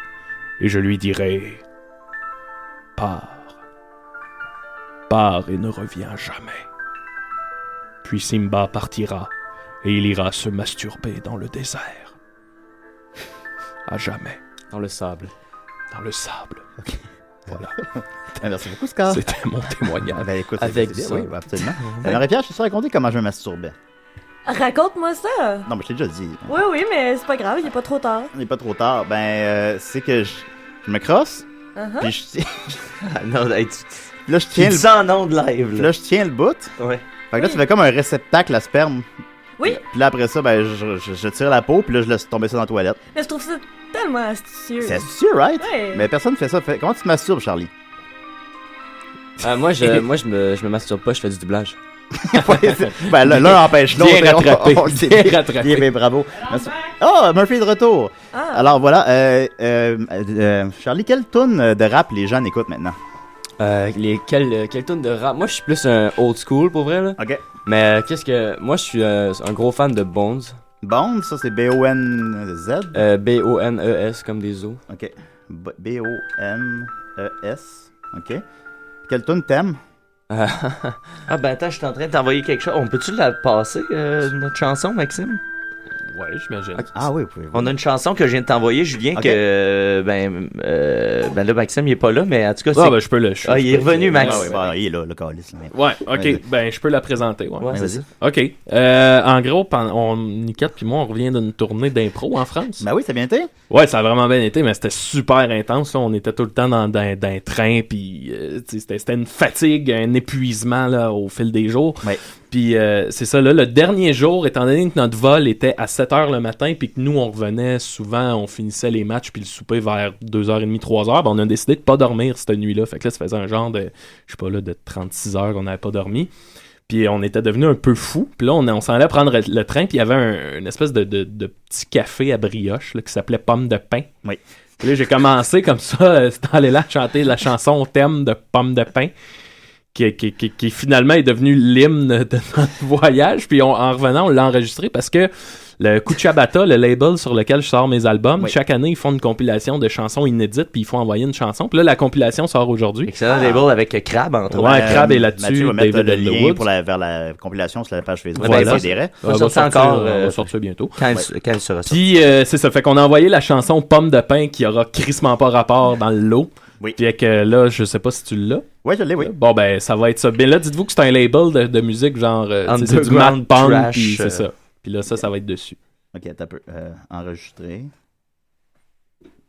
et je lui dirai... Pars. Pars et ne reviens jamais. Puis Simba partira, et il ira se masturber dans le désert. À jamais. Dans le sable. Dans le sable. Ok. Voilà. Merci beaucoup, Scar. C'était mon témoignage. Ben, écoute, avec ça. ça. Oui, absolument. Marie-Pierre, je te suis raconté comment je me masturbais. Raconte-moi ça. Non, mais je t'ai déjà dit. Oui, mais c'est pas grave, il est pas trop tard. Il n'est pas trop tard. C'est que je me crosse, puis je non, là, je tiens le ça en ondes live. Là, je tiens le bout. Ouais. Fait que là, tu fais comme un réceptacle à sperme. Oui. Puis là, après ça, je tire la peau, puis là, je laisse tomber ça dans la toilette. Mais je trouve ça tellement astucieux. C'est astucieux, right? Ouais. Mais personne ne fait ça. Comment tu te masturbes, Charlie? Moi, je me masturbe pas, je fais du doublage. L'un empêche l'autre. Bien rattrapé. Bien rattrapé. Bien, bravo. Oh, Murphy est de retour. Ah. Alors voilà, Charlie, quelle toune de rap les jeunes écoutent maintenant? Quelle toune de rap? Moi, je suis plus un old school, pour vrai, là. Ok. Mais moi, je suis un gros fan de Bones. Bones, ça c'est B-O-N-Z? B-O-N-E-S, comme des os. Ok. B-O-N-E-S. Ok. Quelle toune t'aimes? Ah ben attends, je suis en train de t'envoyer quelque chose. On peut-tu la passer, notre chanson, Maxime? Ouais, j'imagine. Okay. Ah oui, oui. On a une chanson que je viens de t'envoyer, Julien, okay. Que là, Maxime, il est pas là, mais en tout cas, c'est... Ah, ben, je peux le... il est revenu, Max. Ah, oui, il est là, le calice. Ouais, ok, ben, je peux la présenter, ouais. Vas-y. Ok, en gros, Nikat puis moi, on revient d'une tournée d'impro en France. Ben oui, ça a bien été. Ouais, ça a vraiment bien été, mais c'était super intense, là. On était tout le temps dans un train, puis c'était une fatigue, un épuisement, là, au fil des jours. Ouais. Puis c'est ça, là, le dernier jour, étant donné que notre vol était à 7h le matin, puis que nous, on revenait souvent, on finissait les matchs puis le souper vers 2h30, 3h, ben on a décidé de pas dormir cette nuit-là. Fait que là, ça faisait un genre de, je sais pas, là, de 36 heures qu'on n'avait pas dormi. Puis on était devenus un peu fous. Puis là, on s'en allait prendre le train, puis il y avait une espèce de petit café à brioche là, qui s'appelait Pomme de pain. Oui. Puis là, j'ai commencé comme ça, dans aller là, chanter la chanson au thème de Pomme de pain. Qui finalement est devenu l'hymne de notre voyage. Puis en revenant, on l'a enregistré parce que le Kuchabata, le label sur lequel je sors mes albums, oui. Chaque année, ils font une compilation de chansons inédites, puis il faut envoyer une chanson. Puis là, la compilation sort aujourd'hui. Excellent label avec Crab, entre autres. Ouais, Crab est là-dessus. Mathieu va mettre David le lien pour vers la compilation sur la page Facebook. Voilà. On va sortir bientôt. Quand elle sera sortie. Puis c'est ça, fait qu'on a envoyé la chanson Pomme de pain qui aura crissement pas rapport dans le lot. Oui. Puis que là, je sais pas si tu l'as. Oui, je l'ai, oui. Bon, ben, ça va être ça. Bien là, dites-vous que c'est un label de musique genre... c'est du Mad Punk, puis c'est ça. Puis là, ça va être dessus. Ok, t'as peu. Enregistrer.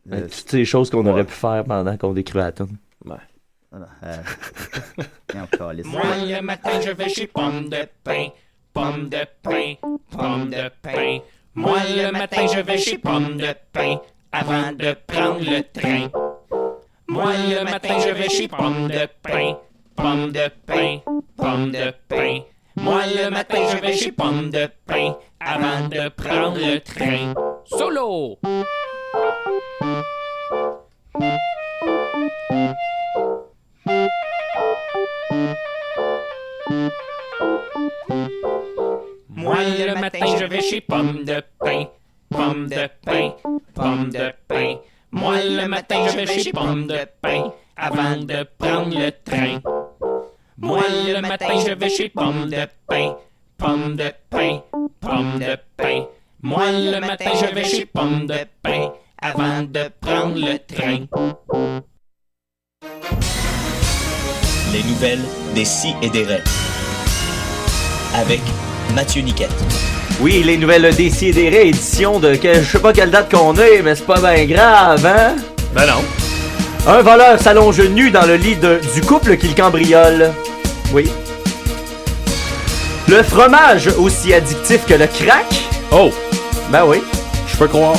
Toutes ces choses qu'on aurait pu faire pendant qu'on décrivait la tune. Ouais. Voilà. Moi, le matin, je vais chez Pomme de pain. Pomme de pain. Pomme de pain. Moi, le matin, je vais chez Pomme de pain. Avant de prendre le train. Moi, le matin, je vais chez Pomme de pain. Pomme de pain. Pomme de pain. Moi, le matin, je vais chez Pomme de pain. Avant de prendre le train. Solo! Moi, le matin, je vais chez Pomme de pain. Pomme de pain. Pomme de pain. Moi, le matin, je vais chez Pomme de pain. Avant de prendre le train. Moi, le matin, je vais chez Pomme de pain. Pomme de pain. Pomme de pain. Moi le matin je vais chez Pomme de Pain avant de prendre le train. Les nouvelles des Si et des Raies. Avec Mathieu Niquette. Oui, les nouvelles des Si et des Raies, édition de je sais pas quelle date qu'on est, mais c'est pas bien grave, hein? Ben non. Un voleur s'allonge nu dans le lit du couple qu'il cambriole. Oui. Le fromage aussi addictif que le crack. Oh! Ben oui. Je peux croire.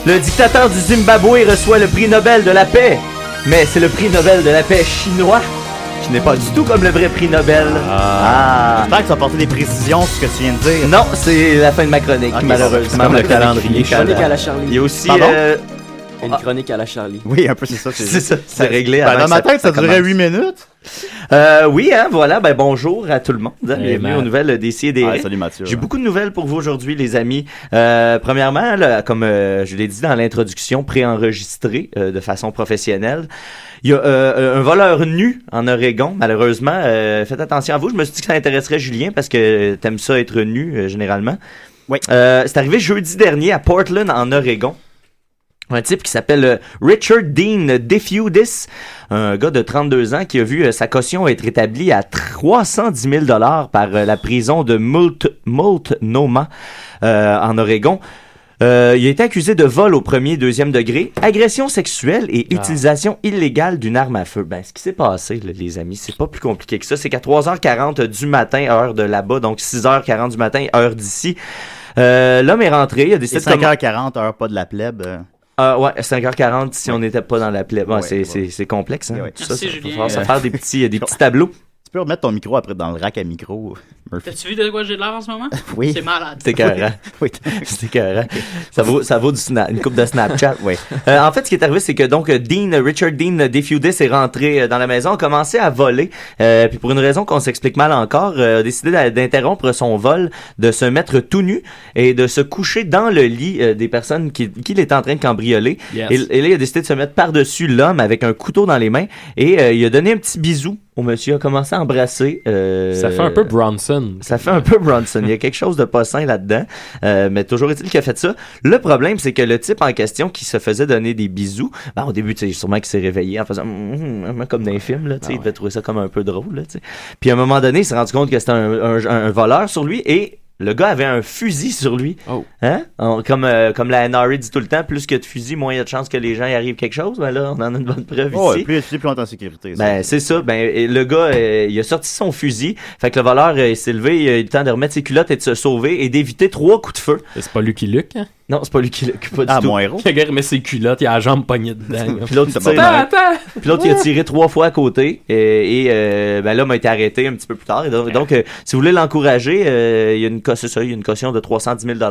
Le dictateur du Zimbabwe reçoit le prix Nobel de la paix. Mais c'est le prix Nobel de la paix chinois, qui n'est pas du tout comme le vrai prix Nobel. J'espère que ça va apporter des précisions sur ce que tu viens de dire. Non, c'est la fin de ma chronique, malheureusement. C'est comme le calendrier. Une chronique à la Charlie. Il y a aussi... Une chronique à la Charlie. Oui, un peu, c'est ça. C'est ça, c'est réglé avant dans ma tête, ça durait commence. 8 minutes. Oui, hein, voilà, ben bonjour à tout le monde. Bienvenue aux nouvelles des Si et des Raies. Salut Mathieu. J'ai beaucoup de nouvelles pour vous aujourd'hui, les amis. Premièrement, là, comme je l'ai dit dans l'introduction, préenregistrée de façon professionnelle, il y a un voleur nu en Oregon, malheureusement. Faites attention à vous. Je me suis dit que ça intéresserait Julien parce que t'aimes ça être nu, généralement. Oui. C'est arrivé jeudi dernier à Portland, en Oregon. Un type qui s'appelle Richard Dean DeFeudis, un gars de 32 ans qui a vu sa caution être établie à 310 000 $ par la prison de Multnomah en Oregon. Il a été accusé de vol au premier et deuxième degré, agression sexuelle et utilisation illégale d'une arme à feu. Ben, ce qui s'est passé, là, les amis, c'est pas plus compliqué que ça. C'est qu'à 3h40 du matin, heure de là-bas, donc 6h40 du matin, heure d'ici, l'homme est rentré, il a décidé de... 5h40, heure pas de la plèbe. Ouais, 5h40 si on n'était pas dans la plaie. Ouais, c'est complexe, hein. Ouais. Tout Merci, ça, Julien. ça faire des petits tableaux. Tu peux remettre ton micro après dans le rack à micro, Murphy. T'as-tu vu de quoi j'ai l'air en ce moment? Oui. C'est malade. C'est écœurant. Oui. C'est écœurant. Ça vaut une coupe de Snapchat. Oui. En fait, ce qui est arrivé, c'est que donc Richard Dean DeFeudis est rentré dans la maison, a commencé à voler, puis pour une raison qu'on s'explique mal encore, a décidé d'interrompre son vol, de se mettre tout nu et de se coucher dans le lit des personnes qu'il était en train de cambrioler. Yes. Et là, il a décidé de se mettre par-dessus l'homme avec un couteau dans les mains et il a donné un petit bisou au monsieur, a commencé à embrasser. Ça fait un peu Bronson. Ça fait un peu Bronson. Il y a quelque chose de pas sain là-dedans. Mais toujours est-il qu'il a fait ça. Le problème, c'est que le type en question qui se faisait donner des bisous, ben, au début, tu sais, sûrement qu'il s'est réveillé en faisant comme dans les films, là, tu sais, il devait trouver ça comme un peu drôle, là, tu sais. Puis à un moment donné, il s'est rendu compte que c'était un voleur sur lui et le gars avait un fusil sur lui. Oh. Hein? Comme la NRA dit tout le temps, plus que de fusils, moins il y a de chances que les gens y arrivent quelque chose. Ben là, on en a une bonne preuve ici. Plus plus longtemps en sécurité. Ça. Ben, c'est ça. Ben, et le gars, il a sorti son fusil. Fait que le voleur, il s'est levé, il a eu le temps de remettre ses culottes et de se sauver et d'éviter 3 coups de feu. C'est pas Lucky Luke, hein? Non, c'est pas lui qui pas du tout. Mon héros. Le gars remet ses culottes, il a la jambe pognée dedans. Puis l'autre, il a tiré 3 fois à côté. Et ben, l'homme a été arrêté un petit peu plus tard. Et donc si vous voulez l'encourager, il y a une caution de 310 000 $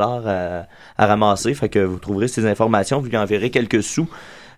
à ramasser. Fait que vous trouverez ces informations, vous lui enverrez quelques sous.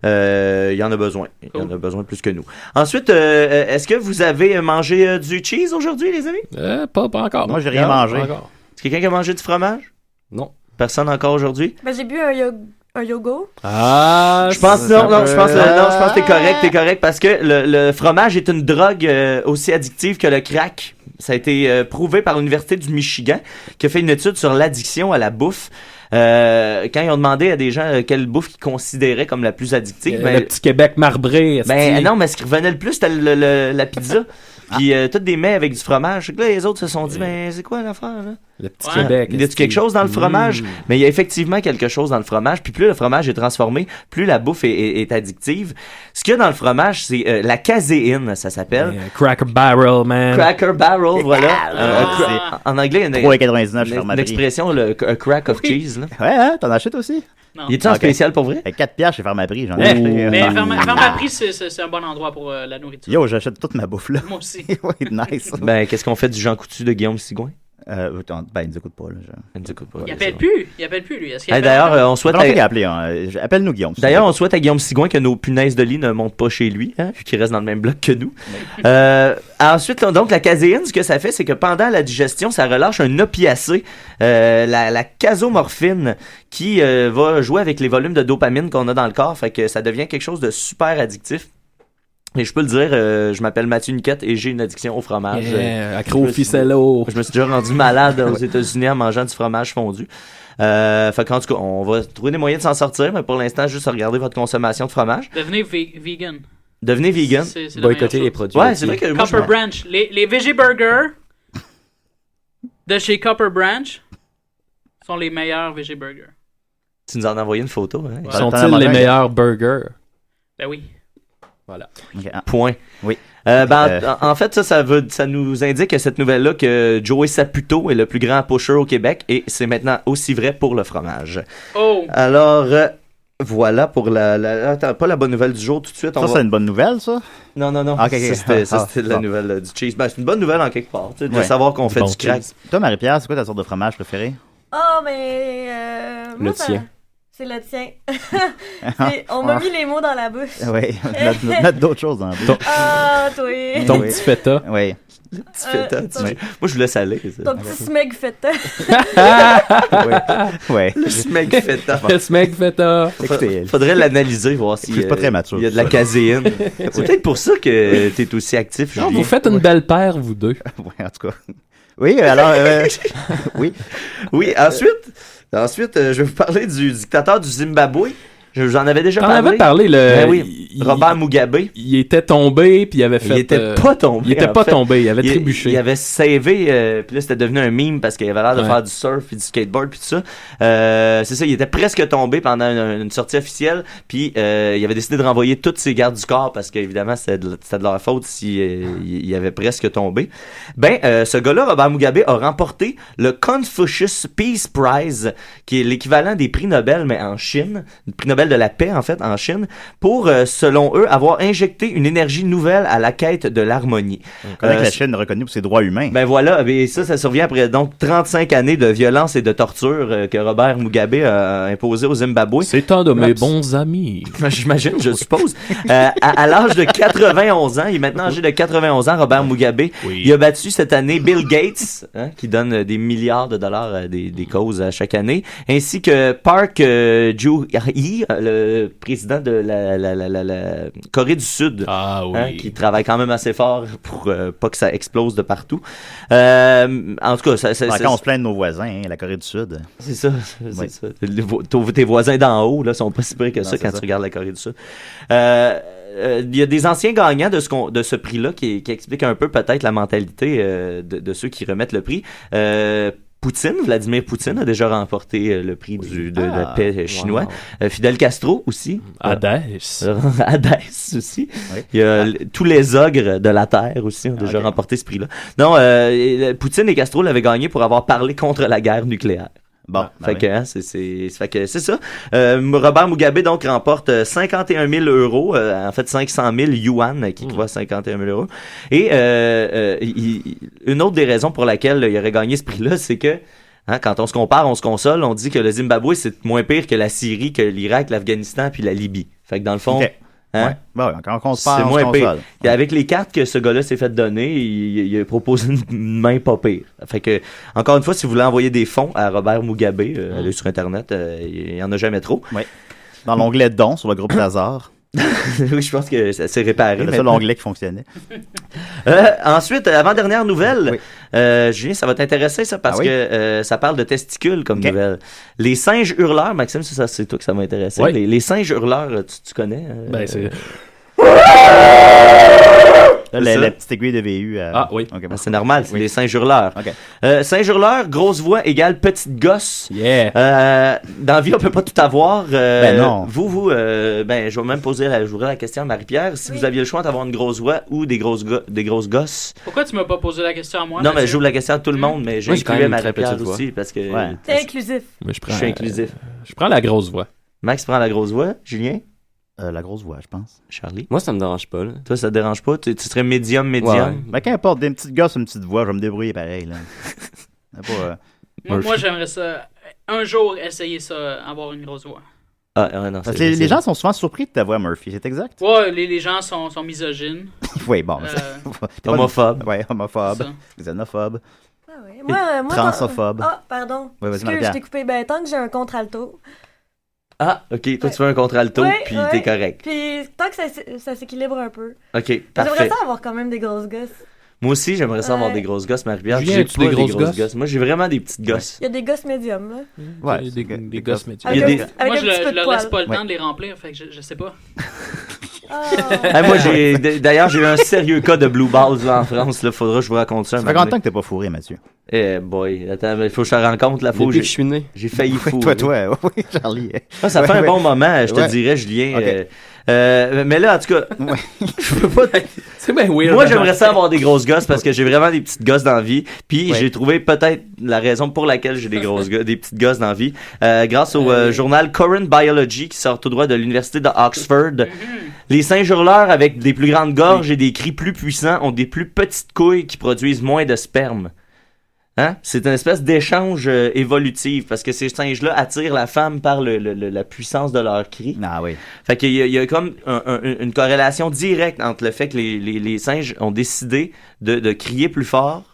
Il y en a besoin. Il y en a besoin plus que nous. Ensuite, est-ce que vous avez mangé du cheese aujourd'hui, les amis? Pas encore. Moi, j'ai rien mangé. Est-ce quelqu'un qui a mangé du fromage? Non. Personne encore aujourd'hui? Ben, j'ai bu un yogourt. Ah, je pense je pense que t'es correct parce que le fromage est une drogue aussi addictive que le crack. Ça a été prouvé par l'Université du Michigan qui a fait une étude sur l'addiction à la bouffe. Quand ils ont demandé à des gens quelle bouffe ils considéraient comme la plus addictive, le petit Québec marbré. Non, mais ce qui revenait le plus, c'était la pizza. Puis toutes des mets avec du fromage. Là, les autres se sont dit, ben c'est quoi l'affaire, là? Le petit Québec. Il y a quelque chose dans le fromage, mais il y a effectivement quelque chose dans le fromage. Puis plus le fromage est transformé, plus la bouffe est addictive. Ce qu'il y a dans le fromage, c'est la caséine, ça s'appelle. Cracker Barrel, man. Cracker Barrel, voilà. En anglais, il y a 3,99 une expression, le a crack of cheese. Là. Ouais, hein, t'en achètes aussi? Non. Il est en spécial pour vrai? 4$ chez Pharmaprix, j'en ai acheté. Mais Pharmaprix, c'est un bon endroit pour la nourriture. Yo, j'achète toute ma bouffe là. Moi aussi. Oui, nice. Ben, qu'est-ce qu'on fait du Jean Coutu de Guillaume Sigouin? Ben, il nous écoute pas, là. Il nous écoute pas. Il appelle plus, lui. Est-ce qu'il d'ailleurs, on souhaite. Appelle-nous, Guillaume. D'ailleurs, on souhaite à Guillaume Sigouin que nos punaises de lit ne montent pas chez lui, hein, puis qu'il reste dans le même bloc que nous. Ensuite, donc, la caséine, ce que ça fait, c'est que pendant la digestion, ça relâche un opiacé, la casomorphine, qui va jouer avec les volumes de dopamine qu'on a dans le corps, fait que ça devient quelque chose de super addictif. Et je peux le dire, je m'appelle Mathieu Niquette et j'ai une addiction au fromage. Accro au ficello. Je me suis déjà rendu malade aux États-Unis en mangeant du fromage fondu. Fait qu'en tout cas, on va trouver des moyens de s'en sortir, mais pour l'instant, juste regarder votre consommation de fromage. Devenez vegan. Devenez vegan. C'est boycotter les produits. Ouais, c'est vrai que moi, Copper Branch. Les Veggie Burgers de chez Copper Branch sont les meilleurs Veggie Burgers. Tu nous en as envoyé une photo, hein? Ouais. Sont-ils les meilleurs burgers? Ben oui. Voilà. Okay. Point. Oui. En fait, ça nous indique que cette nouvelle-là que Joey Saputo est le plus grand pusher au Québec et c'est maintenant aussi vrai pour le fromage. Oh! Alors, voilà pour Attends, pas la bonne nouvelle du jour tout de suite. Ça, c'est une bonne nouvelle, ça? Non. Okay. Ça, c'était la nouvelle du cheese. Ben, c'est une bonne nouvelle en quelque part, de savoir qu'on fait du crack. Toi, Marie-Pierre, c'est quoi ta sorte de fromage préférée? Oh, mais... Le tien. C'est le tien. On m'a mis les mots dans la bouche. Oui, mettre d'autres choses dans la bouche. Ah, toi. Ton petit feta. Oui. Le petit feta. Moi, je voulais saler. Ton petit smeg feta. Oui. Le smeg feta. Le smeg feta. Faudrait l'analyser, voir s'il pas très mature, y a de la caséine. C'est peut-être pour ça que t'es aussi actif, Non, Julien. vous faites une belle paire, vous deux. Oui, en tout cas. Oui, alors... oui. Oui, ensuite, je vais vous parler du dictateur du Zimbabwe. J'en avais déjà parlé. T'en avais parlé, Ben oui, Robert Mugabe. Il était tombé, puis il avait fait... Il était pas tombé. Il était pas tombé, il avait trébuché. Il avait savé, puis là, c'était devenu un meme parce qu'il avait l'air de faire du surf et du skateboard, puis tout ça. C'est ça, il était presque tombé pendant une sortie officielle, puis il avait décidé de renvoyer tous ses gardes du corps parce qu'évidemment, c'était de leur faute s'il avait presque tombé. Ce gars-là, Robert Mugabe, a remporté le Confucius Peace Prize, qui est l'équivalent des prix Nobel, mais en Chine. Le prix Nobel de la paix, en fait, en Chine, pour, selon eux, avoir injecté une énergie nouvelle à la quête de l'harmonie. On connaît que la Chine est reconnue pour ses droits humains. Ben voilà, et ça survient après donc 35 années de violence et de torture que Robert Mugabe a imposé au Zimbabwe. C'est un de mes bons amis. J'imagine, je suppose. À l'âge de 91 ans, il est maintenant âgé de 91 ans, Robert Mugabe. Oui. Il a battu cette année Bill Gates, qui donne des milliards de dollars à des causes à chaque année, ainsi que Park Geun-hye, le président de la Corée du Sud, qui travaille quand même assez fort pour pas que ça explose de partout. En tout cas, quand on se plaint de nos voisins, la Corée du Sud. C'est ça. Tes voisins d'en haut là sont pas si pires que ça quand tu regardes la Corée du Sud. Il y a des anciens gagnants de ce prix-là qui expliquent un peu peut-être la mentalité de ceux qui remettent le prix. Vladimir Poutine a déjà remporté le prix de la paix chinois. Wow. Fidel Castro aussi. Hadès aussi. Oui. Il y a tous les ogres de la Terre aussi ont déjà remporté ce prix-là. Non, Poutine et Castro l'avaient gagné pour avoir parlé contre la guerre nucléaire. Bon, fait que c'est ça. Robert Mugabe donc remporte 51 000 euros, en fait 500 000 yuan qui vaut 51 000 euros. Et une autre des raisons pour laquelle il aurait gagné ce prix-là, c'est que quand on se compare, on se console. On dit que le Zimbabwe c'est moins pire que la Syrie, que l'Irak, l'Afghanistan puis la Libye. Fait que dans le fond. Okay. Quand on se parle, c'est on moins se pire. console. Et avec les cartes que ce gars-là s'est fait donner, il a proposé une main pas pire. Fait que, encore une fois, si vous voulez envoyer des fonds à Robert Mugabe, allez sur Internet, il y en a jamais trop. Oui. Dans l'onglet dons sur le groupe Lazare. Oui, je pense que ça s'est réparé. C'est le seul onglet qui fonctionnait. Ensuite, avant-dernière nouvelle, Julien, ça va t'intéresser ça parce que ça parle de testicules comme nouvelle. Les singes hurleurs, Maxime, ça c'est toi que ça m'a intéressé. Oui. Les singes hurleurs, tu connais? C'est... La petite aiguille de VU. oui. Okay, c'est normal, c'est les singes hurleurs. Okay. Singe hurleur, grosse voix égale petite gosse. Yeah. Dans la vie, on peut pas tout avoir. Non. Vous, je vais même poser la question à Marie-Pierre. Si vous aviez le choix d'avoir une grosse voix ou des grosses gosses. Pourquoi tu m'as pas posé la question à moi? Non, mais j'ouvre la question à tout le monde, mais j'ai inclus Marie-Pierre aussi parce que. T'es inclusif. Moi, je suis inclusif. Je prends la grosse voix. Max prend la grosse voix. Julien? La grosse voix, je pense. Charlie? Moi, ça me dérange pas. Là. Toi, ça te dérange pas? Tu serais médium? Ben, qu'importe, des petites gosses, une petite voix, je vais me débrouiller pareil. Là. Moi, j'aimerais ça. Un jour, essayer ça, avoir une grosse voix. Non, parce que les gens sont souvent surpris de ta voix, Murphy, c'est exact? Ouais, les gens sont misogynes. Oui, bon. Homophobe. Ouais, homophobe. Xénophobe. Ah oui. Moi, transphobe. pardon. Ouais, vas-y, Excuse, je t'ai coupé. Ben, tant que j'ai un contre-alto. Ah, ok. Toi, tu veux un contralto, puis t'es correct. Puis tant que ça s'équilibre un peu. Ok, parfait. J'aimerais ça avoir quand même des grosses gosses. Moi aussi, j'aimerais ça avoir des grosses gosses, Marie-Pierre. Julien, J'ai as-tu pas des grosses gosses? Moi, j'ai vraiment des petites gosses. Il y a des gosses médiums, là. Ouais, des gosses médiums. Il y a des... Moi, Avec je un petit peu de leur poil. laisse pas le temps de les remplir, fait que je sais pas. Moi, d'ailleurs, j'ai eu un sérieux cas de blue balls là, en France. Là, faudra que je vous raconte ça. Ça fait combien de temps que t'es pas fourré, Mathieu? Eh boy, attends, il faut que je te rencontre la fois. Depuis que je suis né. J'ai failli fourrer. Toi, oui, Charlie. Ça fait un bon moment, je te dirais, Julien. Okay. Mais là, en tout cas, je peux pas. C'est bien weird. Moi, j'aimerais ça avoir des grosses gosses parce que j'ai vraiment des petites gosses dans la vie. Puis j'ai trouvé peut-être la raison pour laquelle j'ai des des petites gosses dans la vie. Grâce au journal Current Biology qui sort tout droit de l'université de Oxford. Les singes hurleurs avec des plus grandes gorges et des cris plus puissants ont des plus petites couilles qui produisent moins de sperme. Hein? C'est une espèce d'échange évolutif parce que ces singes-là attirent la femme par la puissance de leur cri. Ah oui. Fait qu'il y a comme une corrélation directe entre le fait que les singes ont décidé de crier plus fort,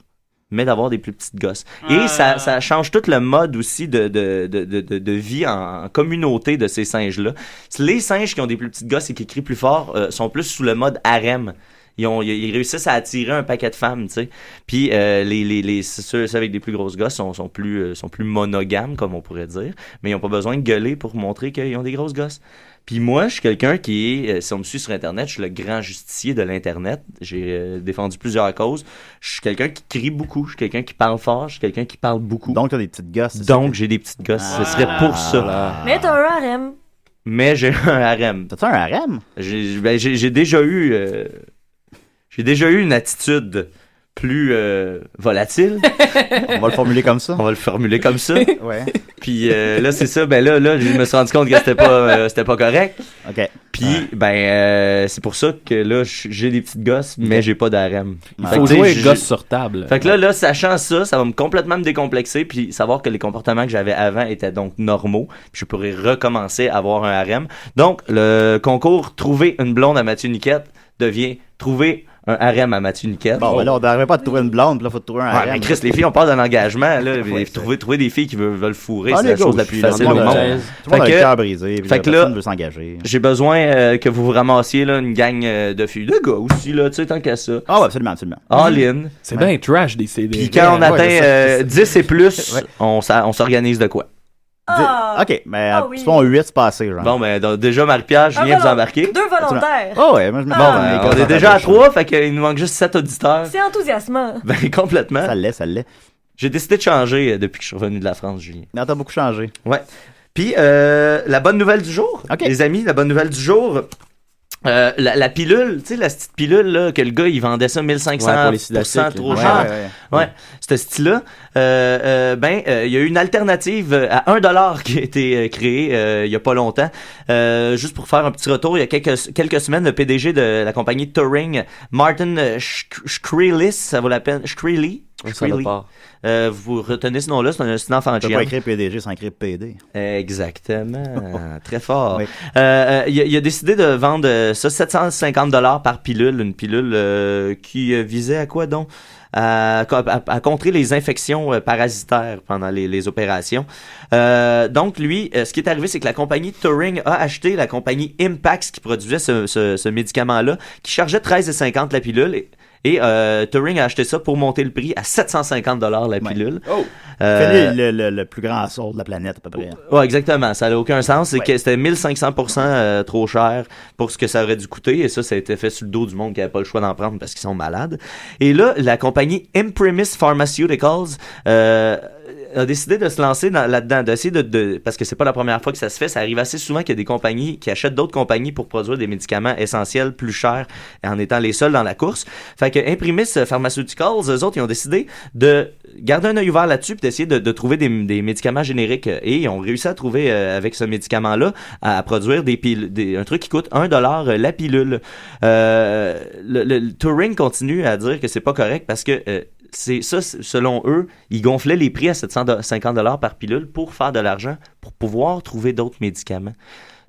mais d'avoir des plus petites gosses. Et ça change tout le mode aussi de vie en communauté de ces singes-là. Les singes qui ont des plus petites gosses et qui crient plus fort sont plus sous le mode harem. Ils réussissent à attirer un paquet de femmes, tu sais. Puis ceux avec des plus grosses gosses sont plus monogames, comme on pourrait dire. Mais ils n'ont pas besoin de gueuler pour montrer qu'ils ont des grosses gosses. Puis moi, je suis quelqu'un qui est, si on me suit sur Internet, je suis le grand justicier de l'Internet. J'ai défendu plusieurs causes. Je suis quelqu'un qui crie beaucoup. Je suis quelqu'un qui parle fort. Je suis quelqu'un qui parle beaucoup. Donc, t'as des petites gosses. Donc, j'ai des petites gosses. Ce serait pour ça. Mais t'as un harem. Mais j'ai un harem. T'as-tu un harem? J'ai déjà eu... J'ai déjà eu une attitude plus volatile. On va le formuler comme ça. On va le formuler comme ça. Ouais. Puis là, c'est ça. Ben là, je me suis rendu compte que c'était pas correct. OK. Puis, c'est pour ça que là, j'ai des petites gosses, mais j'ai pas d'harem. Il faut jouer gosse sur table. Fait que là, sachant ça va me complètement me décomplexer, puis savoir que les comportements que j'avais avant étaient donc normaux, puis je pourrais recommencer à avoir un harem. Donc, le concours Trouver une blonde à Mathieu Niquette devient Trouver un harem à Mathieu Niquette. Bon, là, on n'arrivait pas de trouver une blonde, puis là, il faut trouver un harem. Mais Chris, les filles, on parle d'un engagement, là. Trouver des filles qui veulent fourrer, c'est la chose la plus facile au monde. Tout le monde a le cœur brisé, puis personne ne veut s'engager. J'ai besoin que vous ramassiez là, une gang de filles, de gars aussi, là, tu sais, tant qu'à ça. Ah, ouais, absolument. All-in. C'est bien trash des CD. Puis quand on atteint 10 et plus, on s'organise de quoi? OK, mais c'est pas un 8, c'est passé, genre. Bon, ben déjà, Marie-Pierre, je viens vous embarquer. 2 volontaires. Oh, ouais, moi je me on est déjà à 3, fait qu'il nous manque juste 7 auditeurs. C'est enthousiasmant. Ben, complètement. Ça l'est. J'ai décidé de changer depuis que je suis revenu de la France, Julien. Non, t'as beaucoup changé. Ouais. Puis, la bonne nouvelle du jour, les amis, la bonne nouvelle du jour... la pilule, tu sais, la petite pilule là, que le gars il vendait ça 1500% trop cher. Ouais, ce style-là. Il y a eu une alternative à $1 qui a été créée il y a pas longtemps. Juste pour faire un petit retour, il y a quelques semaines, le PDG de la compagnie Turing, Martin Shkreli, ça vaut la peine. Shkreli. Vous retenez ce nom-là, c'est un enfant de chien. Tu peux pas écrire PDG sans écrire PD. Exactement. Très fort. Oui. Il a décidé de vendre ça $750 par pilule, une pilule qui visait à quoi donc? À contrer les infections parasitaires pendant les opérations. Donc lui, ce qui est arrivé, c'est que la compagnie Turing a acheté la compagnie Impax qui produisait ce médicament-là, qui chargeait $13,50 la pilule. Et Turing a acheté ça pour monter le prix à $750 la pilule. Oh! C'est le plus grand assaut de la planète, à peu près. Ouais, exactement. Ça n'a aucun sens. C'est que c'était 1500% trop cher pour ce que ça aurait dû coûter. Et ça a été fait sur le dos du monde qui n'avait pas le choix d'en prendre parce qu'ils sont malades. Et là, la compagnie Imprimis Pharmaceuticals a décidé de se lancer là-dedans, d'essayer parce que c'est pas la première fois que ça se fait, ça arrive assez souvent qu'il y a des compagnies qui achètent d'autres compagnies pour produire des médicaments essentiels plus chers en étant les seuls dans la course. Fait que Imprimis Pharmaceuticals, eux autres, ils ont décidé de garder un œil ouvert là-dessus puis d'essayer de trouver des médicaments génériques et ils ont réussi à trouver avec ce médicament-là à produire un truc qui coûte $1 la pilule. Le Turing continue à dire que c'est pas correct parce que c'est ça, selon eux, ils gonflaient les prix à $750 par pilule pour faire de l'argent, pour pouvoir trouver d'autres médicaments.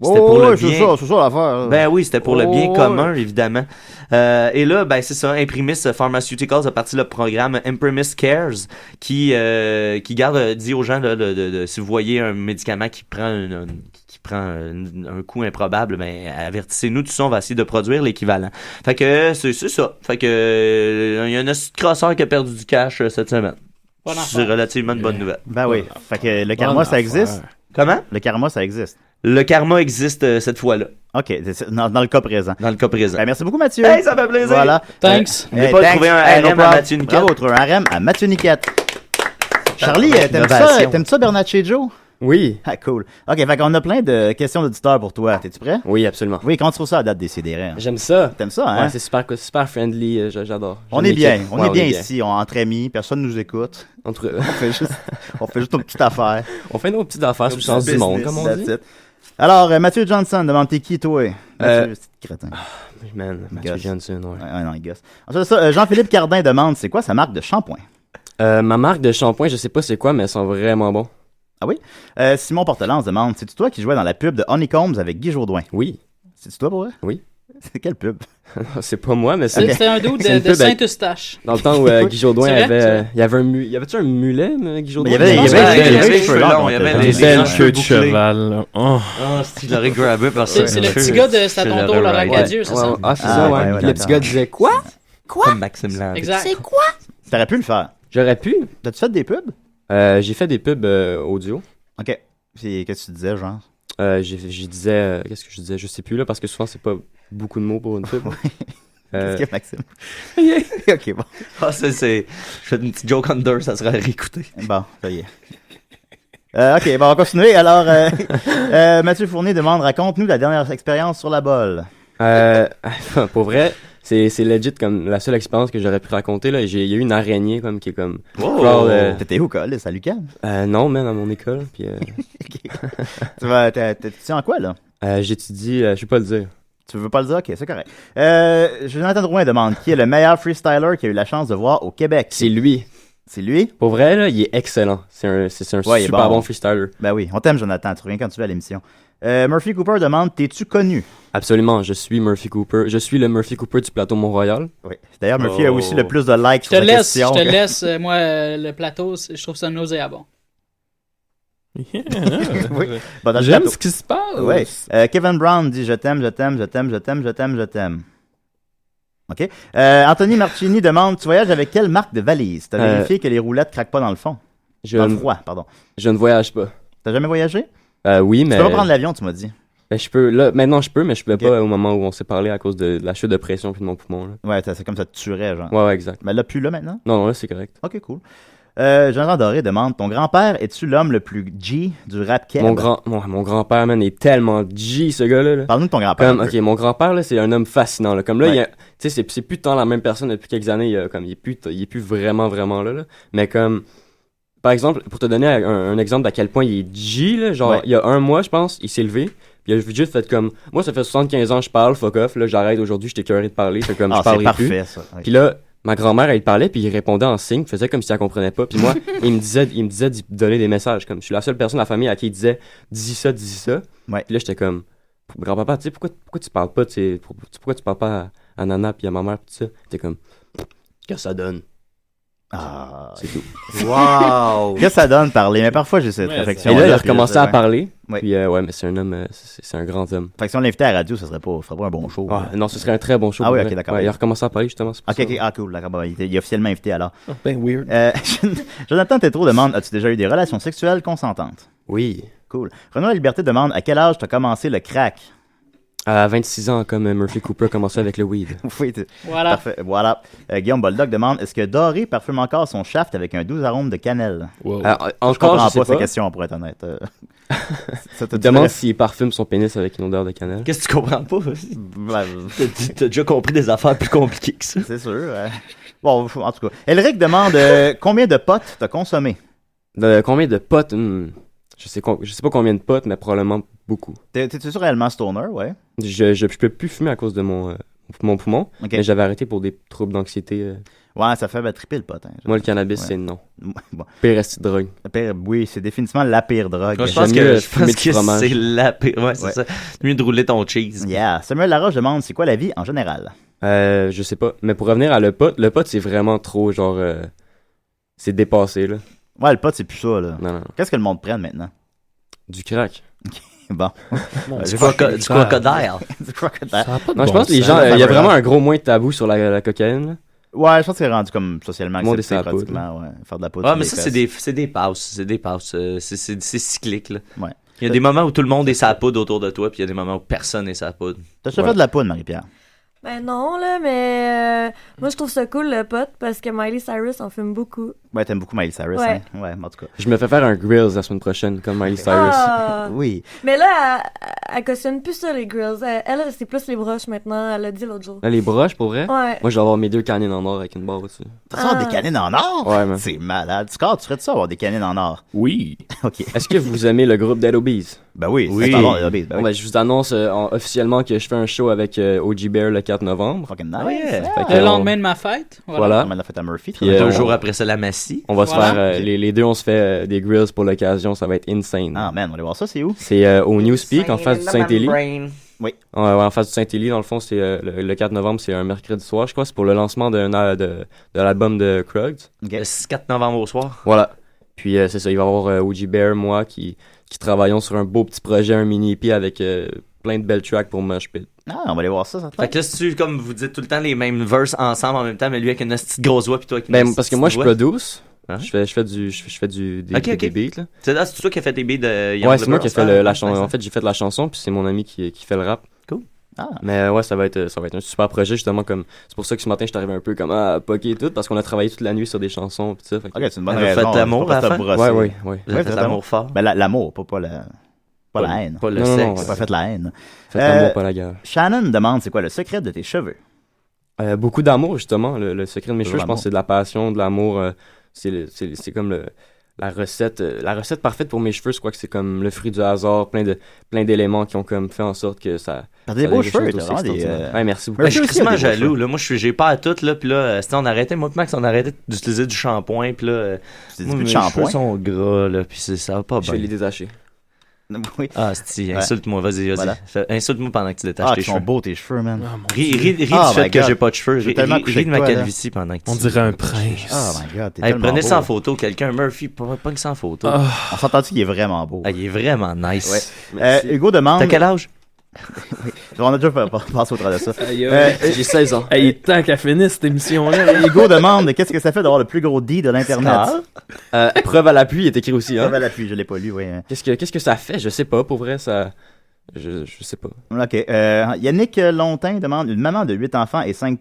C'était pour le bien. C'est ça l'affaire. Ben oui, c'était pour le bien commun, évidemment. Et là, ben c'est ça, Imprimis Pharmaceuticals a parti le programme Imprimis Cares qui dit aux gens si vous voyez un médicament qui qui prend un coût improbable, ben avertissez-nous, tout ça, on va essayer de produire l'équivalent. Fait que c'est ça. Fait que il y a un petit crosseur qui a perdu du cash cette semaine. C'est relativement une bonne nouvelle. Ben oui. Fait que le karma, ça existe? Comment? Le karma, ça existe. Le karma existe cette fois-là. OK, dans le cas présent. Dans le cas présent. Ben, merci beaucoup, Mathieu. Hey, ça fait plaisir. Voilà. Thanks. N'oubliez pas de trouver un RM à Mathieu Niquette. Bravo, trouver un RM à Mathieu Niquette. Charlie, t'aimes ça Bernatchez Joe? Oui. Ah, cool. OK, fait qu'on a plein de questions d'auditeurs pour toi. T'es-tu prêt? Oui, absolument. Oui, comment tu trouves ça à date des CDR? J'aime ça. T'aimes ça, hein? Ouais, c'est super friendly, j'adore. On est bien ici, entre amis, personne nous écoute. On fait juste nos petites affaires. On fait nos petites affaires sur le sens du monde, comme on dit. Alors, Mathieu Johnson, demande t'es qui, toi? Mathieu, c'est crétin. Mathieu Johnson, ouais. Non, il gosse. Ensuite de ça, Jean-Philippe Cardin demande c'est quoi sa marque de shampoing? Ma marque de shampoing, je sais pas c'est quoi, mais elles sont vraiment bons. Ah oui? Simon Portelance demande c'est-tu toi qui jouais dans la pub de Honeycombs avec Guy Jourdouin? Oui. C'est-tu toi pour vrai? Oui. C'est quelle pub? C'est pas moi, mais c'est... C'était un dude de Saint-Eustache. Dans le temps où Guy Jourdouin avait... Il y avait-tu un mulet, Guy Jourdouin? Il y avait des cheveux longs. Il y avait des belles queues de cheval. Oh, je l'aurais grabé par ça. C'est le petit gars de Statonto, Laurent Cadieux, c'est ça? Ah, c'est ça, ouais. Le petit gars disait quoi? Quoi? Maxime Land. Exact. C'est quoi? T'aurais pu le faire. J'aurais pu. T'as-tu fait des pubs? J'ai fait des pubs audio. OK. Puis qu'est-ce que tu disais, genre? Je disais... Qu'est-ce que je disais? Je sais plus, là, parce que souvent, c'est pas beaucoup de mots pour une pub. Qu'est-ce que Maxime? OK, bon. Ah, je fais une petite joke under, ça sera réécouté. Bon, ça y est. OK, bon, on va continuer. Alors, Mathieu Fournier demande, raconte-nous la dernière expérience sur la bolle. Pour vrai, c'est legit comme la seule expérience que j'aurais pu raconter. Là. Il y a eu une araignée comme, qui est comme... T'étais où, collège? À l'UQAM? Non, même à mon école. Puis, T'étudies en quoi, là? J'étudie... je vais pas le dire. Tu veux pas le dire? OK, c'est correct. Jonathan Drouin demande qui est le meilleur freestyler qui a eu la chance de voir au Québec? C'est lui. C'est lui? Pour vrai, là, il est excellent. C'est un super bon freestyler. Ben oui, on t'aime, Jonathan. Tu reviens quand tu veux à l'émission. Murphy Cooper demande, t'es-tu connu? Absolument, je suis Murphy Cooper. Je suis le Murphy Cooper du plateau Mont-Royal. Oui. D'ailleurs, Murphy a aussi le plus de likes sur la question. Je te laisse, moi, le plateau, je trouve ça nauséabond. Yeah. Oui. Bon, j'aime ce qui se passe. Oui. Kevin Brown dit je t'aime. OK. Anthony Marchini demande tu voyages avec quelle marque de valise? T'as vérifié que les roulettes craquent pas dans le fond? Dans le froid, pardon. Je ne voyage pas. T'as jamais voyagé? Oui, mais... Tu peux pas prendre l'avion, tu m'as dit. Je peux. Là, maintenant, je peux, mais je pouvais pas au moment où on s'est parlé à cause de la chute de pression puis de mon poumon. Là. Ouais, c'est comme ça te tuerait, genre. Ouais, exact. Mais là, plus là, maintenant? Non, là, c'est correct. OK, cool. Jonathan Doré demande ton grand-père, es-tu l'homme le plus G du rap keb? Mon grand-père, man, est tellement G, ce gars-là. Là. Parle-nous de ton grand-père. OK, mon grand-père, là, c'est un homme fascinant. Là. Comme là, tu sais, c'est plus tant la même personne depuis quelques années. Il est plus vraiment là. Mais comme, par exemple, pour te donner un exemple d'à quel point il est G, là, genre, il y a un mois, je pense, il s'est levé. Puis il a juste fait comme, moi, ça fait 75 ans que je parle, fuck off, là, j'arrête aujourd'hui, j'étais curé de parler. Fait comme, je parlerai plus. Parfait, ça. Puis là, ma grand-mère, elle parlait, puis il répondait en signe, faisait comme si elle comprenait pas. Puis moi, il me disait d'y donner des messages. Comme je suis la seule personne de la famille à qui il disait dis ça. Ouais. Puis là, j'étais comme grand-papa, tu sais, pourquoi tu parles pas, pourquoi tu parles pas à Nana puis à ma mère, puis tout ça. J'étais comme qu'est-ce que ça donne? Ah, c'est tout. Wow! Qu'est-ce que ça donne parler? Mais parfois, j'ai cette réflexion. Et là, il a recommencé à parler. Oui. Puis, mais c'est un homme, c'est un grand homme. Fait que si on l'invitait à la radio, ça serait pas un bon show. Non, ce serait un très bon show. Ah oui, ok, d'accord. Ouais, il a recommencé à parler, justement. Ok, cool, d'accord. Il est officiellement invité alors. Ben weird. Jonathan Tétrault demande as-tu déjà eu des relations sexuelles consentantes? Oui. Cool. Renaud La Liberté demande à quel âge t'as commencé le crack? À 26 ans, comme Murphy Cooper a commencé avec le weed. Oui, voilà. Parfait. Voilà. Guillaume Boldock demande est-ce que Doré parfume encore son shaft avec un doux arôme de cannelle? Wow. Je comprends pas cette question, pour être honnête. Il demande s'il parfume son pénis avec une odeur de cannelle. Qu'est-ce que tu comprends pas? T'as déjà compris des affaires plus compliquées que ça. C'est sûr. Bon, en tout cas. Elric demande combien de potes t'as consommé? Combien de potes? Je sais pas combien de potes, mais probablement beaucoup. T'es-tu réellement stoner, ouais? Je peux plus fumer à cause de mon poumon, mais j'avais arrêté pour des troubles d'anxiété. Ouais, ça fait triper le pot. Hein, moi, le cannabis, c'est non. Bon. Pire drogue. Oui, c'est définitivement la pire drogue. Je pense que c'est la pire. Ouais, c'est ça. C'est mieux de rouler ton cheese. Yeah. Samuel Laroche demande c'est quoi la vie en général? Je sais pas. Mais pour revenir à le pot, c'est vraiment trop, genre... c'est dépassé, là. Ouais, le pot, c'est plus ça, là. Non. Qu'est-ce que le monde prenne maintenant? Du crack. Bon. Du crocodile. Du crocodile. Non, je pense que les gens, il y a vraiment un gros moins de tabou sur la cocaïne. Là. Ouais, je pense que c'est rendu comme socialement Monde accepté des pratiquement, ouais. Faire de la poudre. Ah, mais ça, c'est des passes. C'est des passes. C'est cyclique, là. Ouais. Il y a des moments où tout le monde est sa poudre autour de toi, puis il y a des moments où personne est sa poudre. T'as déjà fait de la poudre, Marie-Pierre? Ben non, là, mais moi, je trouve ça cool, le pot, parce que Miley Cyrus en fume beaucoup. Ouais, t'aimes beaucoup Miley Cyrus, Ouais. hein? Ouais, en tout cas. Je me fais faire un grills la semaine prochaine, comme Miley Cyrus. Ah! Oui. Mais là, elle cautionne plus ça, les grills. Elle, c'est plus les broches maintenant, elle l'a dit l'autre jour. Là, les broches, pour vrai? Ouais. Moi, je vais avoir mes 2 canines en or avec une barre aussi. T'as des canines en or? Ouais, man. C'est malade. Scott, tu ferais de ça, avoir des canines en or? Oui. OK. Est-ce que vous aimez le groupe Dead Obeez? Ben oui, oui. c'est bon, Dead Obeez, ben Bon, oui. ben, je vous annonce officiellement que je fais un show avec OG Bear le 4 novembre. Fucking nice. Oh, yeah. Fait que, Le lendemain de ma fête. Voilà. On a fait à Murphy. Puis, 2 jours après ça, la Massy. On va se Voilà. faire, les deux, on se fait des grills pour l'occasion, ça va être insane. Ah, man, on va aller voir ça, c'est où? C'est au Newspeak, en face du Saint-Élie. Oui. Ouais, en face du Saint-Élie, dans le fond, c'est le 4 novembre, c'est un mercredi soir, je crois. C'est pour le lancement de l'album de Krugs. Le 4 novembre au soir. Voilà. Puis c'est ça, il va y avoir OG Bear, moi, qui travaillons sur un beau petit projet, un mini EP avec plein de belles tracks pour Mosh Pit. Ah, on va aller voir ça, ça te Fait que là, si tu, comme vous dites tout le temps les mêmes verses ensemble en même temps, mais lui avec une petite grosse voix, puis toi avec une Ben, petite parce que moi, je voix. produce. Hein? Je fais des Ok. beats, là. C'est toi qui as fait tes beats de Young Ouais, c'est moi Liver, qui ai fait la chanson. nice, En fait, j'ai fait la chanson, puis c'est mon ami qui fait le rap. Cool. Ah. Mais ouais, ça va être un super projet, justement, comme. C'est pour ça que ce matin, je suis arrivé un peu comme poké et tout, parce qu'on a travaillé toute la nuit sur des chansons, pis ça. Fait que... Ok, c'est une bonne Vous raison. faites l'amour à la fin? Ouais. Vous avez fait l'amour fort. Ben, l'amour, pas la haine. Pas le Non, sexe. non, T'as pas fait la haine. Faites l'amour, pas la guerre. Shannon demande c'est quoi le secret de tes cheveux? Beaucoup d'amour, justement. Le secret de mes Toujours cheveux, je pense, c'est de la passion, de l'amour. C'est comme la recette parfaite pour mes cheveux. Je crois que c'est comme le fruit du hasard, plein d'éléments qui ont comme fait en sorte que ça. T'as des beaux cheveux, t'as vraiment des. Ouais, merci beaucoup. Ben, je suis aussi, quasiment il y a des beaux jaloux. cheveux. Là. Moi, j'ai pas à tout. Là, puis là, on arrêtait, moi et Max, on arrêtait d'utiliser du shampoing. Puis là, Tu moi, dis plus mes de shampoing? cheveux sont gras. Là, puis ça va pas Je bien. vais les détacher. Oui. Ah, c'est insulte-moi, vas-y. Voilà. Insulte-moi pendant que tu détaches Ah, tes ils sont cheveux. beaux tes cheveux, man. Ris du Oh fait my que God. j'ai pas de cheveux. J'ai tellement couché Ris de ma avec toi, là. calvitie pendant que tu... On dirait un prince. Oh my god, t'es Hey, tellement prenez beau. ça en photo, quelqu'un. Murphy, pogne ça en photo. Ah. On s'entend-tu qu'il est vraiment beau? Ah, il est vraiment nice. Ouais. Hugo demande... T'as quel âge? Oui. On a déjà passé au travers de ça. J'ai 16 ans. Hey, il est temps qu'elle finisse cette émission-là. Hugo demande qu'est-ce que ça fait d'avoir le plus gros D de l'Internet? Preuve à l'appui, il est écrit aussi. Hein? Preuve à l'appui, je l'ai pas lu, oui. Qu'est-ce que ça fait? Je sais pas, pour vrai, ça... Je sais pas. OK. Yannick Lontin demande une maman de 8 enfants et 5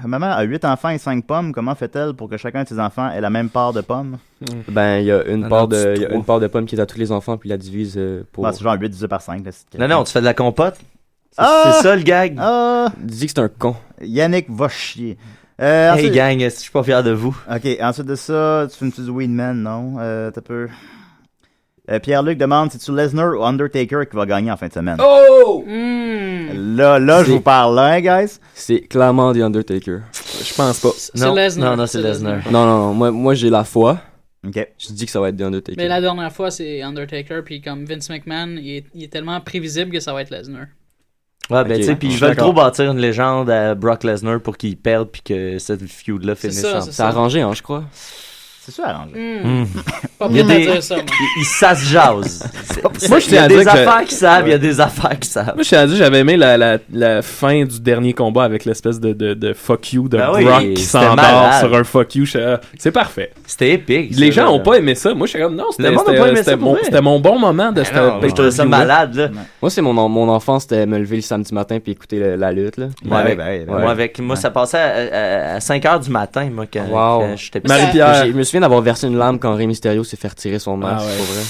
maman a 8 enfants et 5 pommes. Comment fait-elle pour que chacun de ses enfants ait la même part de pommes? Ben, il y a une part de pommes qui est à tous les enfants, puis il la divise pour... Non, c'est genre 8 divisé par 5. Là, Non, tu fais de la compote. Ah! C'est ça le gag. Dis que c'est un con. Yannick va chier. Hey Ensuite... gang, je suis pas fier de vous. OK, ensuite de ça, tu fais du Weedman, non? T'as peu... Pierre-Luc demande, c'est-tu Lesnar ou Undertaker qui va gagner en fin de semaine? Oh! Là, je vous parle, hein, guys? C'est clairement The Undertaker. Je pense pas. C'est Lesnar. Non, c'est Lesnar. Non, moi j'ai la foi. OK. Je dis que ça va être The Undertaker. Mais la dernière fois, c'est Undertaker, puis comme Vince McMahon, il est tellement prévisible que ça va être Lesnar. Ouais, ben Ok, tu sais, puis je ils suis veulent trop d'accord. bâtir une légende à Brock Lesnar pour qu'il perde puis que cette feud-là C'est finisse ça, en... c'est C'est arrangé, hein, je crois. C'est ça, arrangé. Pas Il y a besoin de des... dire ça, moi. Ça se jase. Moi, je Il y tiens a à des dire que affaires qui savent, il y a des affaires qui savent. Moi, je tiens à dire, j'avais aimé la fin du dernier combat avec l'espèce de fuck you de Ben oui, Brock qui c'était s'endort malade. sur un fuck you. C'est parfait. C'était épique. Les ça, gens là. ont pas aimé ça. Moi, je suis comme, non, Le monde a pas aimé ça pour vrai. c'était mon bon moment de cette Non, je trouvais ça pay-per-view-là. malade, là. Moi, c'est mon enfance, c'était me lever le samedi matin puis écouter la lutte, là. Moi, ça passait à 5h du matin, moi, quand j'étais petit. Marie-Pierre. Je me souviens d'avoir versé une larme quand Rey Mysterio s'est fait retirer son masque, Ah ouais. pour vrai.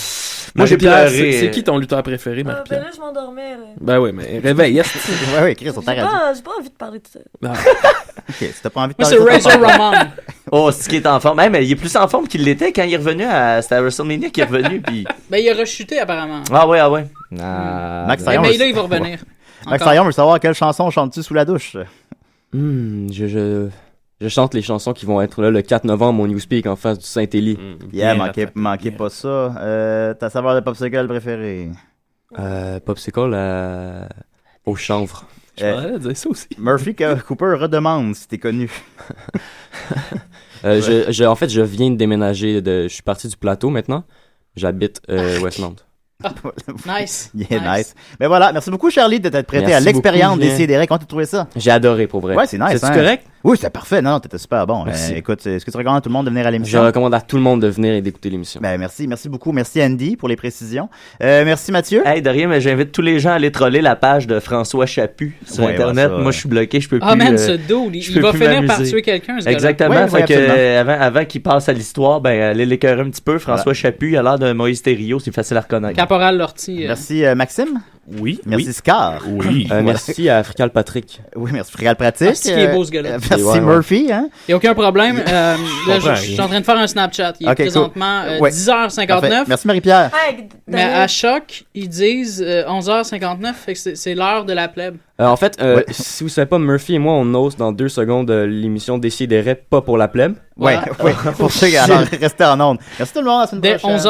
Moi, j'ai Marie-Pierre, pleuré. C'est qui ton lutteur préféré, Ben Marie-Pierre? là, je m'endormais, là. Ben oui, mais réveille. Ouais, Chris, on J'ai t'arrête. pas envie de parler de ça. OK, si t'as pas envie de Moi, parler c'est de ça, Razor Ramon. Oh, c'est qui est en forme. Hey, mais il est plus en forme qu'il l'était quand il est revenu c'était à WrestleMania qu'il est revenu, puis... Ben, il a rechuté, apparemment. Ah ouais. Max Mais Taillon là, veut- il va revenir. Max Encore. Taillon veut savoir quelle chanson chantes-tu sous la douche? Je chante les chansons qui vont être là le 4 novembre au Newspeak en face du Saint-Élie. Yeah, manquez pas ça. Ta saveur de popsicle préférée? Popsicle au chanvre. Je m'en dire ça aussi. Murphy Cooper redemande si t'es connu. En fait, je viens de déménager. Je suis parti du plateau maintenant. J'habite Westmount. Nice. Nice. Mais voilà, merci beaucoup Charlie de t'être prêté Merci à l'expérience beaucoup, des Julien. Sidérés. Comment t'as trouvé ça? J'ai adoré pour vrai. Ouais, c'est nice. C'est correct? Oui, c'était parfait. Non, t'étais super bon. Merci. Écoute, est-ce que tu recommandes à tout le monde de venir à Je l'émission? recommande à tout le monde de venir et d'écouter l'émission. Ben, merci beaucoup. Merci Andy pour les précisions. Merci Mathieu. Hey, de rien, mais j'invite tous les gens à aller troller la page de François Chaput sur Ouais, Internet. ouais, ça, Moi, je suis bloqué, je peux plus. Ah, man, ce dude, il va finir par tuer quelqu'un, ce gars-là. Exactement. Ouais, fait ouais, que, avant qu'il passe à l'histoire, ben, allez l'écœurer un petit peu. François Chaput, il a l'air de Moïse Thériault, c'est facile à reconnaître. Caporal Lortie. Merci Maxime. Oui. Merci Scar. Oui. Merci à Frical Patrick. Oui, merci Frical Pratique. Ah, c'est qui est beau, ce gars-là. Merci Ouais. Murphy. Hein? Il n'y a aucun problème. Là, je suis en train de faire un Snapchat. Il est Ok, cool. présentement Ouais. 10h59. Parfait. Merci Marie-Pierre. Mais à Choc, ils disent 11h59. Fait que c'est l'heure de la plèbe. En fait, si vous savez pas, Murphy et moi, on ose dans 2 secondes l'émission Décideret, pas pour la plèbe. Ouais, Voilà. pour ceux qui alors restez en onde. Merci tout le monde. À la semaine Dès prochaine. 11h.